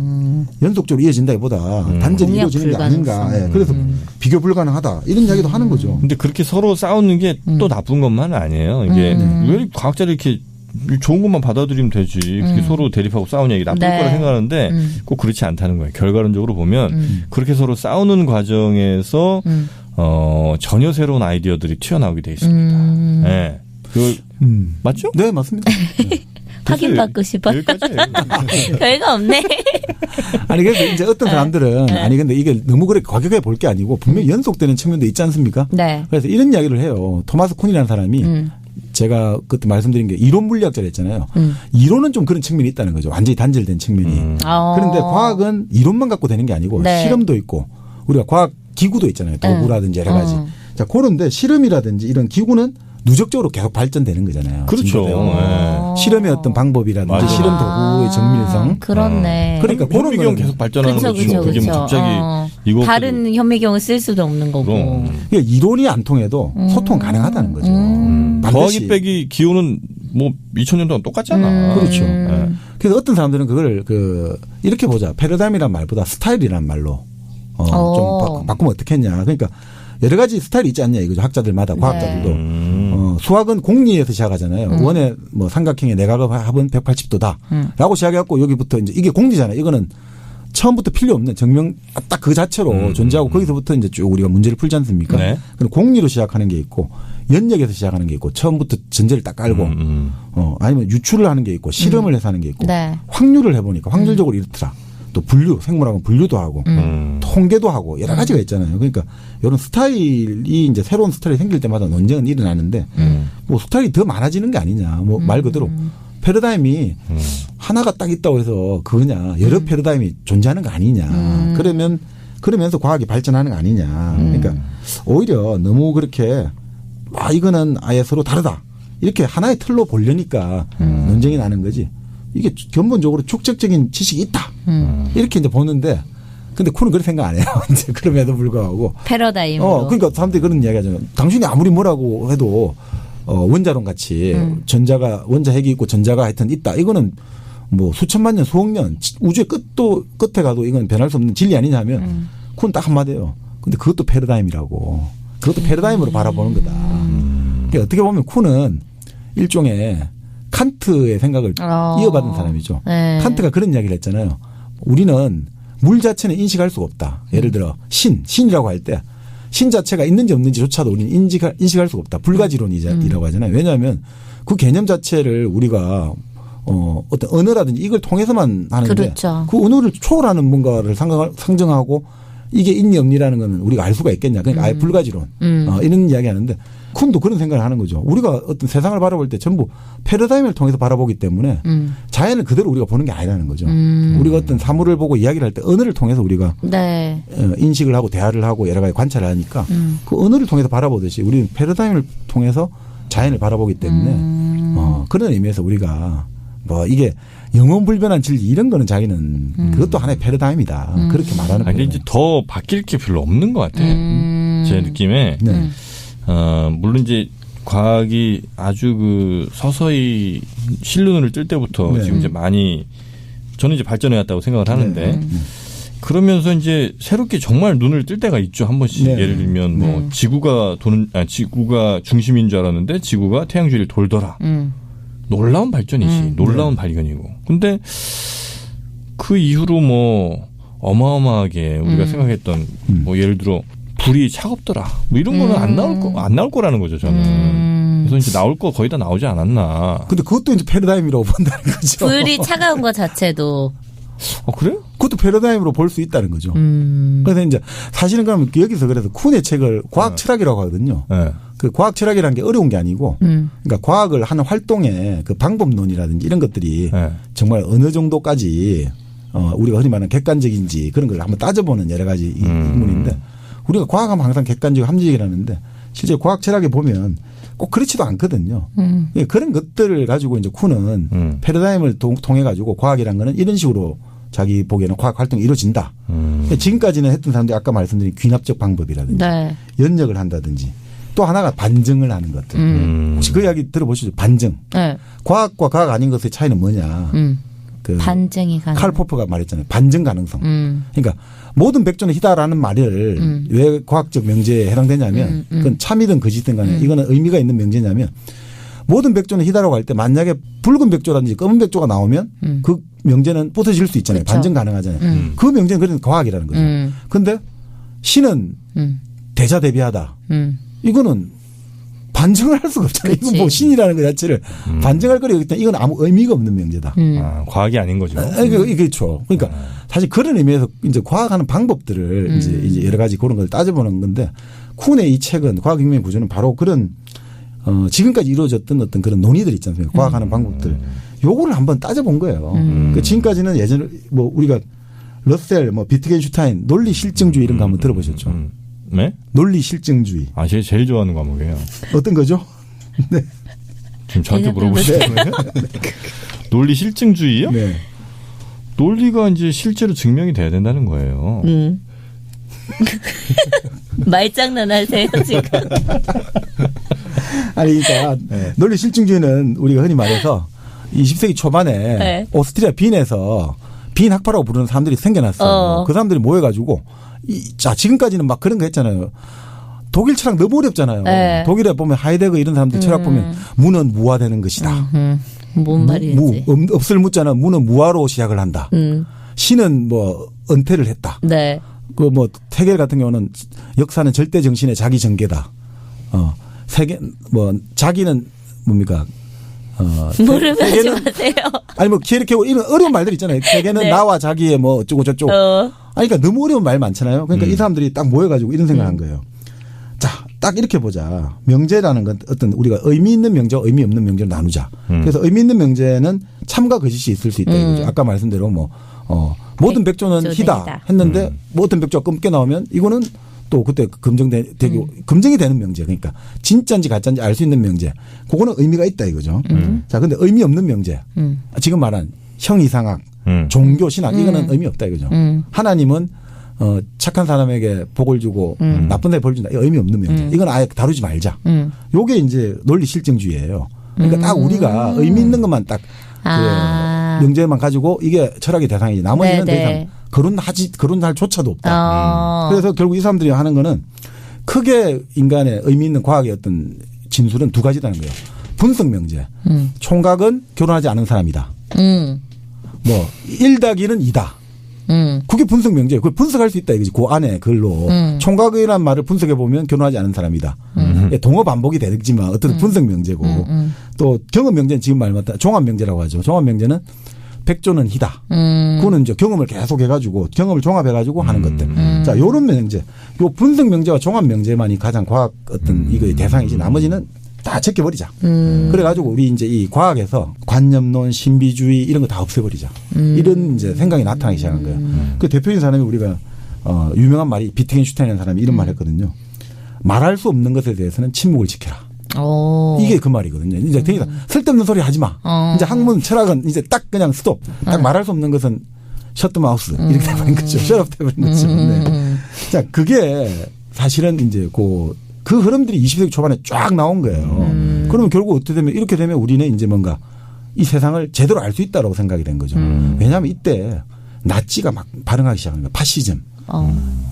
연속적으로 이어진다기보다 단절이 이루어지는 게 아닌가. 그래서 비교 불가능하다. 이런 이야기도 하는 거죠. 근데 그렇게 서로 싸우는 게 또 나쁜 것만은 아니에요. 이게 왜 과학자를 이렇게 좋은 것만 받아들이면 되지. 그렇게 서로 대립하고 싸우냐 이게 나쁠 거라 생각하는데 꼭 그렇지 않다는 거예요. 결과론적으로 보면 그렇게 서로 싸우는 과정에서 전혀 새로운 아이디어들이 튀어나오게 돼 있습니다. 네. 맞죠? 네, 맞습니다. 확인받고 싶어요. 별거 없네. 아니, 그래서 이제 어떤 사람들은 아니, 근데 이게 너무 그렇게 과격하게 볼 게 아니고 분명히 연속되는 측면도 있지 않습니까? 네. 그래서 이런 이야기를 해요. 토마스 쿤이라는 사람이 제가 그때 말씀드린 게 이론 물리학자를 했잖아요. 이론은 좀 그런 측면이 있다는 거죠. 완전히 단절된 측면이. 그런데 과학은 이론만 갖고 되는 게 아니고 실험도 있고 우리가 과학 기구도 있잖아요. 도구라든지 여러 가지. 자, 그런데 실험이라든지 이런 기구는 누적적으로 계속 발전되는 거잖아요. 그렇죠. 실험의 어떤 방법이라든지 실험 도구의 정밀성. 그렇네. 그러니까 현미경 계속 발전하는 거죠. 그게 뭐 갑자기 이거 다른 현미경을 쓸 수도 없는 거고. 그러니까 이론이 안 통해도 소통 가능하다는 거죠. 더하기 빼기 기호는 뭐 2000년 동안 똑같잖아. 그렇죠. 그래서 어떤 사람들은 그걸 이렇게 보자. 패러다임이란 말보다 스타일이란 말로 좀 바꾸면 어떻겠냐. 그러니까 여러 가지 스타일이 있지 않냐 이거죠. 학자들마다 과학자들도. 수학은 공리에서 시작하잖아요. 원의 뭐 삼각형의 내각의 합은 180도다. 라고 시작해갖고 여기부터 이제 이게 공리잖아요. 이거는 처음부터 필요 없는 증명 딱 그 자체로 존재하고 거기서부터 이제 쭉 우리가 문제를 풀지 않습니까? 네. 그럼 공리로 시작하는 게 있고 연역에서 시작하는 게 있고 처음부터 전제를 딱 깔고 아니면 유출을 하는 게 있고 실험을 해서 하는 게 있고 확률을 해보니까 확률적으로 이렇더라. 또 분류, 생물학은 분류도 하고 통계도 하고 여러 가지가 있잖아요. 그러니까 이런 스타일이 이제 새로운 스타일이 생길 때마다 논쟁은 일어나는데 뭐 스타일이 더 많아지는 게 아니냐. 뭐 말 그대로 패러다임이 하나가 딱 있다고 해서 그거냐. 여러 패러다임이 존재하는 거 아니냐. 그러면서 과학이 발전하는 거 아니냐. 그러니까 오히려 너무 그렇게 이거는 아예 서로 다르다. 이렇게 하나의 틀로 보려니까 논쟁이 나는 거지. 이게 근본적으로 축적적인 지식이 있다. 이렇게 이제 보는데, 근데 쿤은 그렇게 생각 안 해요. 이제 그럼에도 불구하고. 패러다임으로. 그러니까 사람들이 그런 이야기 하잖아요. 당신이 아무리 뭐라고 해도, 원자론 같이 원자 핵이 있고 전자가 하여튼 있다. 이거는 뭐 수천만 년, 수억 년, 우주의 끝에 가도 이건 변할 수 없는 진리 아니냐 하면, 쿤은 딱 한마디예요. 근데 그것도 패러다임이라고. 그것도 패러다임으로 바라보는 거다. 그러니까 어떻게 보면 쿤은 일종의 칸트의 생각을 이어받은 사람이죠. 네. 칸트가 그런 이야기를 했잖아요. 우리는 물 자체는 인식할 수가 없다. 예를 들어 신이라고 할 때 신 자체가 있는지 없는지조차도 우리는 인식할 수가 없다. 불가지론이라고 하잖아요. 왜냐하면 그 개념 자체를 우리가 어떤 언어라든지 이걸 통해서만 하는데 그렇죠. 그 언어를 초월하는 뭔가를 상정하고 이게 있니 없니라는 건 우리가 알 수가 있겠냐. 그러니까 아예 불가지론 이런 이야기 하는데 쿤도 그런 생각을 하는 거죠. 우리가 어떤 세상을 바라볼 때 전부 패러다임을 통해서 바라보기 때문에 자연을 그대로 우리가 보는 게 아니라는 거죠. 우리가 어떤 사물을 보고 이야기를 할 때 언어를 통해서 우리가 네. 인식을 하고 대화를 하고 여러 가지 관찰을 하니까 그 언어를 통해서 바라보듯이 우리는 패러다임을 통해서 자연을 바라보기 때문에 그런 의미에서 우리가 뭐 이게 영원불변한 진리 이런 거는 자기는 그것도 하나의 패러다임이다. 그렇게 말하는 거예요. 이제 더 바뀔 게 별로 없는 것 같아요. 제 느낌에. 네. 물론 이제 과학이 아주 그 서서히 실눈을 뜰 때부터 네. 지금 이제 많이 저는 이제 발전해 왔다고 생각을 하는데 그러면서 이제 새롭게 정말 눈을 뜰 때가 있죠. 한 번씩. 네. 예를 들면 뭐 지구가 중심인 줄 알았는데 지구가 태양 주위를 돌더라. 놀라운 발전이지. 놀라운 발견이고. 근데 그 이후로 뭐 어마어마하게 우리가 생각했던 뭐 예를 들어 불이 차갑더라. 뭐 이런 거는 안 나올 거라는 거죠, 저는. 그래서 이제 나올 거 거의 다 나오지 않았나. 근데 그것도 이제 패러다임이라고 본다는 거죠. 불이 차가운 것 자체도. 그래요? 그것도 패러다임으로 볼 수 있다는 거죠. 그래서 이제 사실은 그러면 여기서 그래서 쿤의 책을 과학 철학이라고 하거든요. 네. 그 과학 철학이라는 게 어려운 게 아니고 그러니까 과학을 하는 활동의 그 방법론이라든지 이런 것들이 네. 정말 어느 정도까지 우리가 흔히 말하는 객관적인지 그런 걸 한번 따져보는 여러 가지 인물인데 우리가 과학하면 항상 객관적 함정이라는데 실제 과학 철학에 보면 꼭 그렇지도 않거든요. 그런 것들을 가지고 이제 쿤은 패러다임을 통해 가지고 과학이라는 거는 이런 식으로 자기 보기에는 과학 활동이 이루어진다. 지금까지는 했던 사람들이 아까 말씀드린 귀납적 방법이라든지 네. 연역을 한다든지 또 하나가 반증을 하는 것들. 혹시 그 이야기 들어보시죠? 반증. 네. 과학과 과학 아닌 것의 차이는 뭐냐. 그 반증이 가능. 칼 포퍼가 말했잖아요. 반증 가능성. 그러니까 모든 백조는 희다라는 말을 왜 과학적 명제에 해당되냐면 그건 참이든 거짓든 간에 이거는 의미가 있는 명제냐면 모든 백조는 희다라고 할 때 만약에 붉은 백조라든지 검은 백조가 나오면 그 명제는 부서질 수 있잖아요. 그렇죠. 반증 가능하잖아요. 그 명제는 그런 과학이라는 거죠. 그런데 신은 대자대비하다. 이거는 반증을 할 수가 없잖아요. 그치. 이건 뭐 신이라는 것 자체를 반증할 거리가 있다. 이건 아무 의미가 없는 명제다. 과학이 아닌 거죠. 그렇죠. 그러니까 사실 그런 의미에서 이제 과학하는 방법들을 이제 여러 가지 그런 걸 따져보는 건데 쿤의 이 책은 과학혁명의 구조는 바로 그런 지금까지 이루어졌던 어떤 그런 논의들 있지 않습니까? 과학하는 방법들. 요거를 한번 따져본 거예요. 그러니까 지금까지는 예전에 뭐 우리가 러셀, 뭐 비트겐슈타인 논리 실증주의 이런 거 한번 들어보셨죠? 네? 논리 실증주의. 제일 좋아하는 과목이에요. 어떤 거죠? 네. 지금 저한테 물어보시는 거예요? 논리 실증주의요? 네. 논리가 이제 실제로 증명이 돼야 된다는 거예요. 말장난 하세요, 지금. 아니, 그러니까 논리 실증주의는 우리가 흔히 말해서 20세기 초반에 네. 오스트리아 빈에서 빈 학파라고 부르는 사람들이 생겨났어요. 그 사람들이 모여가지고 지금까지는 막 그런 거 했잖아요. 독일 철학 너무 어렵잖아요. 네. 독일에 보면 하이데거 이런 사람들 철학 보면 무는 무화되는 것이다. 뭔 말이지? 없을 무자는 무는 무화로 시작을 한다. 신은 뭐 은퇴를 했다. 네. 그 뭐 헤겔 같은 경우는 역사는 절대 정신의 자기 전개다. 세계 뭐 자기는 뭡니까? 모르면 하지 마세요. 아니 뭐 이렇게 이런 어려운 말들 있잖아요. 세계는 네. 나와 자기의 뭐 어쩌고 저쩌고. 아니 그러니까 너무 어려운 말 많잖아요. 그러니까 이 사람들이 딱 모여가지고 이런 생각을 한 거예요. 자, 딱 이렇게 보자. 명제라는 건 어떤 우리가 의미 있는 명제와 의미 없는 명제로 나누자. 그래서 의미 있는 명제는 참과 거짓이 있을 수 있다 이거죠. 아까 말씀대로 뭐 모든 백조는 희다 했는데 모든 백조가 검게 나오면 이거는 또 그때 검증이 되는 명제. 그러니까 진짜인지 가짜인지 알 수 있는 명제. 그거는 의미가 있다 이거죠. 자, 근데 의미 없는 명제. 지금 말한 형이상학, 종교, 신학 이거는 의미 없다 이거죠. 하나님은 착한 사람에게 복을 주고 나쁜 사람에게 벌 준다. 이거 의미 없는 명제. 이건 아예 다루지 말자. 요게 이제 논리 실증주의예요. 그러니까 딱 우리가 의미 있는 것만 딱 그 명제만 가지고 이게 철학의 대상이지. 나머지는 더 이상 거론할 조차도 없다. 그래서 결국 이 사람들이 하는 거는 크게 인간의 의미 있는 과학의 어떤 진술은 두 가지라는 거예요. 분석 명제. 총각은 결혼하지 않은 사람이다. 뭐 1+1은 2다. 그게 분석 명제예요. 그걸 분석할 수 있다 이거지. 그 안에 글로 총각이란 말을 분석해 보면 결혼하지 않은 사람이다. 동어 반복이 되겠지만 어떤 분석 명제고 또 경험 명제는 지금 말 맞다. 종합 명제라고 하죠. 종합 명제는 백조는 희다. 그거는 이제 경험을 계속 해가지고 경험을 종합해가지고 하는 것들. 자, 요런 명제, 요 분석 명제와 종합 명제만이 가장 과학 어떤 이거의 대상이지 나머지는 다 제껴버리자. 그래가지고 우리 이제 이 과학에서 관념론, 신비주의 이런 거 다 없애버리자. 이런 이제 생각이 나타나기 시작한 거예요. 그 대표적인 사람이 우리가 유명한 말이 비트겐슈타인이라는 사람이 이런 말 했거든요. 말할 수 없는 것에 대해서는 침묵을 지켜라. 이게 그 말이거든요. 이제 되게 쓸데없는 소리 하지 마. 이제 학문 철학은 이제 딱 그냥 스톱. 딱 말할 수 없는 것은 셔트 마우스 이렇게 돼버린 거죠. 셔트 돼버린 거죠. 네. 자, 그게 사실은 이제 그 흐름들이 20세기 초반에 쫙 나온 거예요. 그러면 결국 어떻게 되면 이렇게 되면 우리는 이제 뭔가 이 세상을 제대로 알 수 있다라고 생각이 된 거죠. 왜냐하면 이때 나치가 막 발흥하기 시작한 거예요. 파시즘.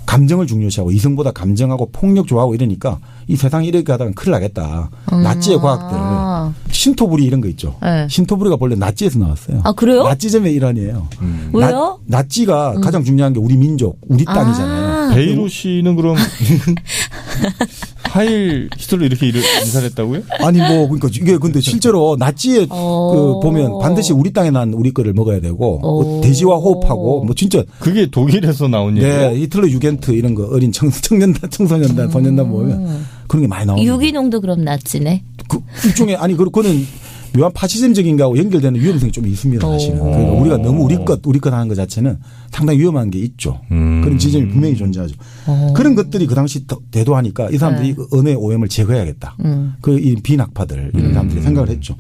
감정을 중요시하고 이성보다 감정하고 폭력 좋아하고 이러니까 이 세상이 이렇게 하다가 큰일 나겠다. 나치의 과학들. 신토부리 이런 거 있죠. 네. 신토부리가 본래 나치에서 나왔어요. 아, 그래요? 나치즘의 일환이에요. 왜요? 나치가 가장 중요한 게 우리 민족, 우리 땅이잖아요. 베이로 씨는 그럼 하일 히틀러 이렇게 인사를 했다고요? 아니 뭐 그러니까 이게 근데 실제로 나치에 그 보면 반드시 우리 땅에 난 우리 거를 먹어야 되고 돼지와 호흡하고 뭐 진짜 그게 독일에서 나온 얘기예요. 네, 히틀러 유겐트 이런 거 어린 청년단, 청소년단, 소년단 보면 그런 게 많이 나옵니다. 유기농도 그럼 나치네. 그 일종의 아니 그거는 묘한 파시즘적인 거하고 연결되는 위험성이 좀 있습니다. 사실은. 그러니까 우리가 너무 우리 것 하는 것 자체는 상당히 위험한 게 있죠. 그런 지점이 분명히 존재하죠. 그런 것들이 그 당시 대도하니까 이 사람들이 그 언어의 오염을 제거해야겠다. 이 비낙파들 이런 사람들이 생각을 했죠.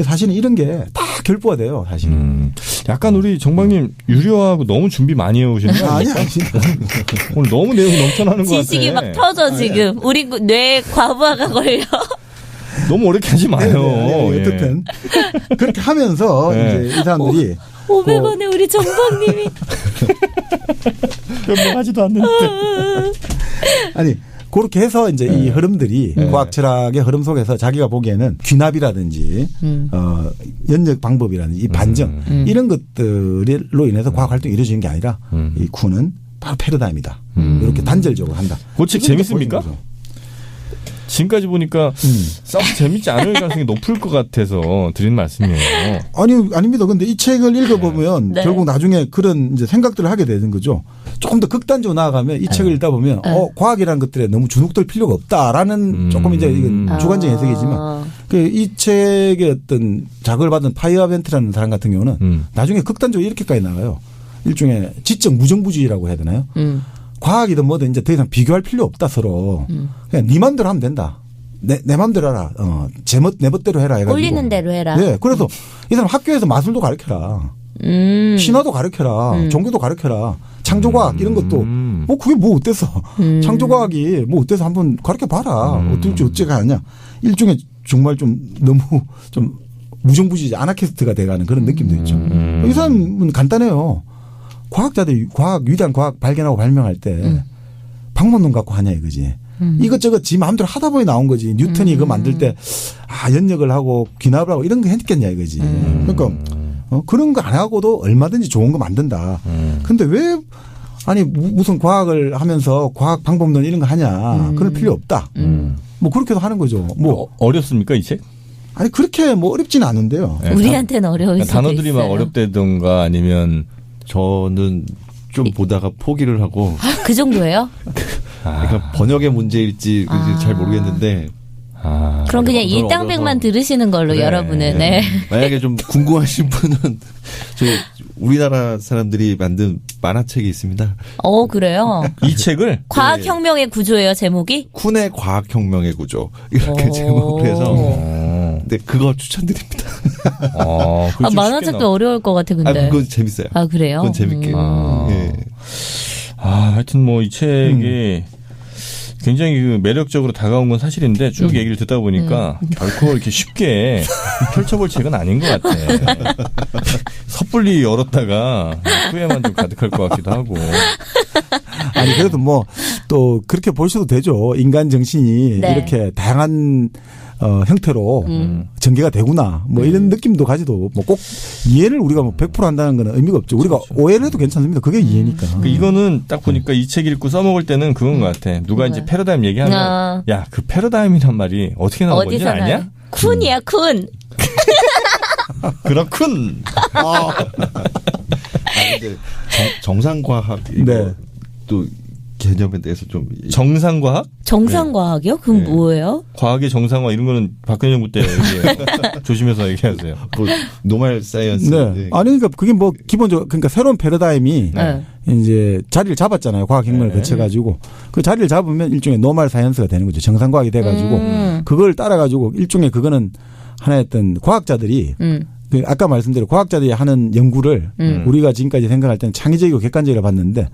사실은 이런 게 다 결부가 돼요. 사실은. 약간 우리 정박님 유료하고 너무 준비 많이 해오시는 거 아니에요? 아니. 오늘 너무 내용 넘쳐나는 것 같아요. 지식이 막 터져 지금. 우리 뇌에 과부하가 걸려. 너무 어렵게 하지 마요. 네, 어쨌든 그렇게 하면서 이제 이 사람들이 500원에 우리 정박님이 변명하지도 않는데. 아니 그렇게 해서 이제 이 흐름들이 과학 철학의 흐름 속에서 자기가 보기에는 귀납이라든지 연역 방법이라든지 이 반정 이런 것들로 인해서 과학 활동이 이루어지는 게 아니라 이 쿤은 바로 패러다임이다. 이렇게 단절적으로 한다. 그 책 재밌습니까? 지금까지 보니까 썩 재밌지 않을 가능성이 높을 것 같아서 드리는 말씀이에요. 아닙니다. 근데 이 책을 읽어보면 네. 결국 나중에 그런 이제 생각들을 하게 되는 거죠. 조금 더 극단적으로 나아가면 이 책을 읽다 보면 과학이라는 것들에 너무 주눅들 필요가 없다라는 조금 이제 이건 주관적인 해석이지만 이 책의 어떤 자극을 받은 파이어벤트라는 사람 같은 경우는 나중에 극단적으로 이렇게까지 나가요. 일종의 지적 무정부주의라고 해야 되나요? 과학이든 뭐든 이제 더 이상 비교할 필요 없다 서로. 그냥 네 맘대로 하면 된다. 내 맘대로 해라. 내 멋대로 해라 해가지고. 꼴리는 대로 해라. 네. 그래서 이 사람 학교에서 마술도 가르쳐라. 신화도 가르쳐라. 종교도 가르쳐라. 창조과학 이런 것도 뭐 그게 뭐 어때서. 창조과학이 뭐 어때서 한번 가르쳐봐라. 어떨지 어째가 하냐. 일종의 정말 좀 너무 좀 무정부주의 아나키스트가 돼가는 그런 느낌도 있죠. 이 사람은 간단해요. 과학자들이 위대한 과학 발견하고 발명할 때 방법론 갖고 하냐 이거지. 이것저것 지 마음대로 하다 보니 나온 거지. 뉴턴이 그거 만들 때 연역을 하고 귀납을 하고 이런 거 했겠냐 이거지. 그러니까 그런 거 안 하고도 얼마든지 좋은 거 만든다. 근데 왜 아니 무슨 과학을 하면서 과학 방법론 이런 거 하냐. 그럴 필요 없다. 뭐 그렇게도 하는 거죠. 뭐 어렵습니까 이 책? 아니 그렇게 뭐 어렵지는 않은데요. 네, 우리한테는 어려울 수도 단어들이 있어요. 막 어렵다든가 아니면 저는 좀 보다가 포기를 하고. 그 정도예요? 그러니까 번역의 문제일지 잘 모르겠는데. 그럼 그냥 일당백만 들으시는 걸로 그래. 여러분은. 네. 만약에 좀 궁금하신 분은 저희 우리나라 사람들이 만든 만화책이 있습니다. 그래요? 이 책을 과학혁명의 구조예요, 제목이? 쿤의 과학혁명의 구조. 이렇게 제목을 해서. 네, 그거 추천드립니다. 만화책도 어려울 것 같아, 근데. 그건 재밌어요. 그래요? 그건 재밌게. 예. 하여튼 뭐 이 책이 굉장히 그 매력적으로 다가온 건 사실인데 쭉 얘기를 듣다 보니까 결코 이렇게 쉽게 펼쳐볼 책은 아닌 것 같아. 섣불리 열었다가 후회만 좀 가득할 것 같기도 하고. 아니 그래도 뭐 또 그렇게 보셔도 되죠. 인간 정신이 네. 이렇게 다양한 형태로 전개가 되구나. 뭐 이런 느낌도 가지도 뭐 꼭 이해를 우리가 뭐 100% 한다는 건 의미가 없죠. 우리가 그렇죠. 오해를 해도 괜찮습니다. 그게 이해니까. 이거는 딱 보니까 이 책 읽고 써먹을 때는 그건 것 같아. 누가 이제 패러다임 얘기하면 야, 그 패러다임이란 말이 어떻게 나온 건지 아냐? 쿤이야 쿤. 그렇군. 근데 정상과학 이거 네. 또 개념에 대해서 좀 정상과학? 정상과학이요? 그럼 네. 뭐예요? 과학의 정상화 이런 거는 박근혜 정부 때 조심해서 얘기하세요. 뭐 노멀 사이언스. 네. 아니 그러니까 그게 뭐 기본적으로 그러니까 새로운 패러다임이 이제 자리를 잡았잖아요. 과학혁명을 거쳐가지고 그 자리를 잡으면 일종의 노멀 사이언스가 되는 거죠. 정상과학이 돼가지고 그걸 따라가지고 일종의 그거는 하나의 어떤 과학자들이 그 아까 말씀대로 과학자들이 하는 연구를 우리가 지금까지 생각할 때는 창의적이고 객관적이라 봤는데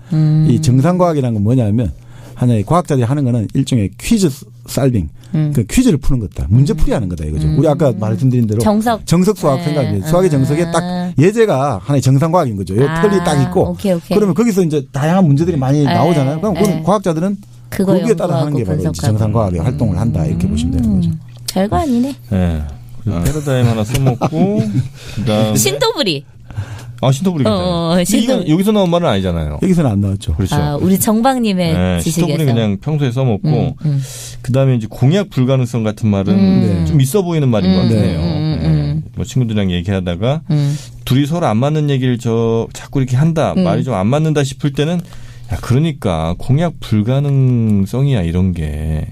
이 정상과학이라는 건 뭐냐면 하나의 과학자들이 하는 거는 일종의 퀴즈 살빙, 그 퀴즈를 푸는 거다. 문제풀이 하는 거다 이거죠. 우리 아까 말씀드린 대로 정석 수학 생각해. 수학의 정석에 딱 예제가 하나의 정상과학인 거죠. 요 틀이 딱 있고 오케이. 그러면 거기서 이제 다양한 문제들이 많이 나오잖아요. 그럼 그건 과학자들은 거기에 따라 하는 게 바로 정상과학의 활동을 한다 이렇게 보시면 되는 거죠. 별거 아니네. 네. 패러다임 하나 써먹고 그다음 신도부리. 신도부리 괜찮아요. 여기서 나온 말은 아니잖아요. 여기서는 안 나왔죠. 그렇죠. 우리 정박님의 지식에서. 신도부리 그냥 평소에 써먹고 그다음에 이제 공약 불가능성 같은 말은 좀 있어 보이는 말인 것 같아요. 뭐 친구들이랑 얘기하다가 둘이 서로 안 맞는 얘기를 자꾸 이렇게 한다. 말이 좀 안 맞는다 싶을 때는 야 그러니까 공약 불가능성이야 이런 게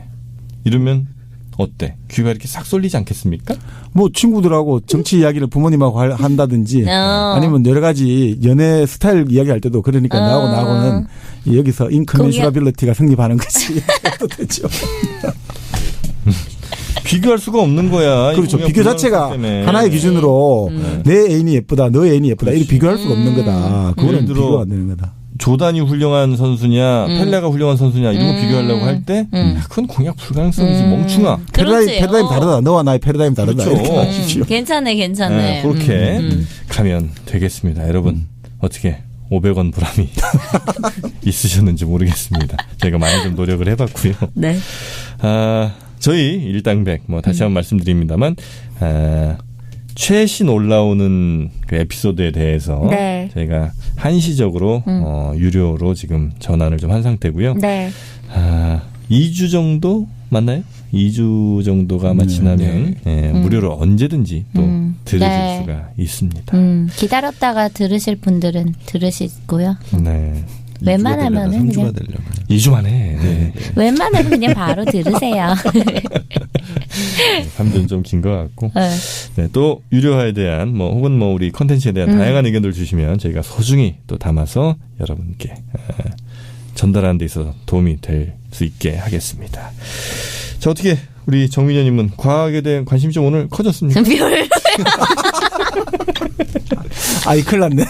이러면 어때? 귀가 이렇게 싹 쏠리지 않겠습니까? 뭐 친구들하고 정치 이야기를 부모님하고 한다든지 아니면 여러 가지 연애 스타일 이야기할 때도 그러니까 나하고는 여기서 인커맨슈라빌리티가 성립하는 것이 되죠. 비교할 수가 없는 거야. 그렇죠. 비교 자체가 하나의 기준으로 내 애인이 예쁘다, 너 애인이 예쁘다 이렇게 비교할 수가 없는 거다. 그거는 비교가 안 되는 거다. 조단이 훌륭한 선수냐, 펠레가 훌륭한 선수냐 이런 거 비교하려고 할 때 그건 공약 불가능성이지 멍충아. 패러다임 다르다. 너와 나의 패러다임 다르다. 그렇죠. 괜찮네. 그렇게 가면 되겠습니다. 여러분 어떻게 500원 보람이 있으셨는지 모르겠습니다. 저희가 많이 좀 노력을 해봤고요. 네. 저희 일당백 다시 한번 말씀드립니다만 최신 올라오는 그 에피소드에 대해서 저희가 한시적으로 유료로 지금 전환을 좀 한 상태고요. 네. 2주 정도 맞나요? 2주 정도가 아마 지나면 무료로 언제든지 또 들으실 수가 있습니다. 기다렸다가 들으실 분들은 들으시고요. 네. 웬만하면은 그냥 2주 만에. 네. 웬만하면 그냥 바로 들으세요. 3주는 좀 긴 것 같고. 네, 또 유료화에 대한 혹은 우리 컨텐츠에 대한 다양한 의견들 주시면 저희가 소중히 또 담아서 여러분께 전달하는 데 있어서 도움이 될 수 있게 하겠습니다. 자, 어떻게 우리 정민현님은 과학에 대한 관심이 좀 오늘 커졌습니까? 별. 아이 큰일 났네.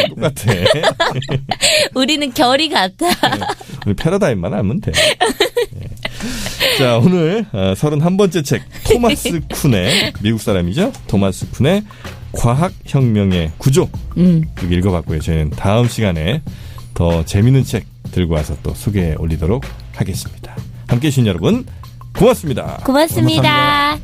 똑같아. 우리는 결이 같아. 우리 패러다임만 알면 돼. 자, 오늘 31번째 책 토마스 쿤의 미국 사람이죠. 토마스 쿤의 과학혁명의 구조 이렇게 읽어봤고요. 저희는 다음 시간에 더 재미있는 책 들고 와서 또 소개해 올리도록 하겠습니다. 함께해 주신 여러분 고맙습니다. 고맙습니다.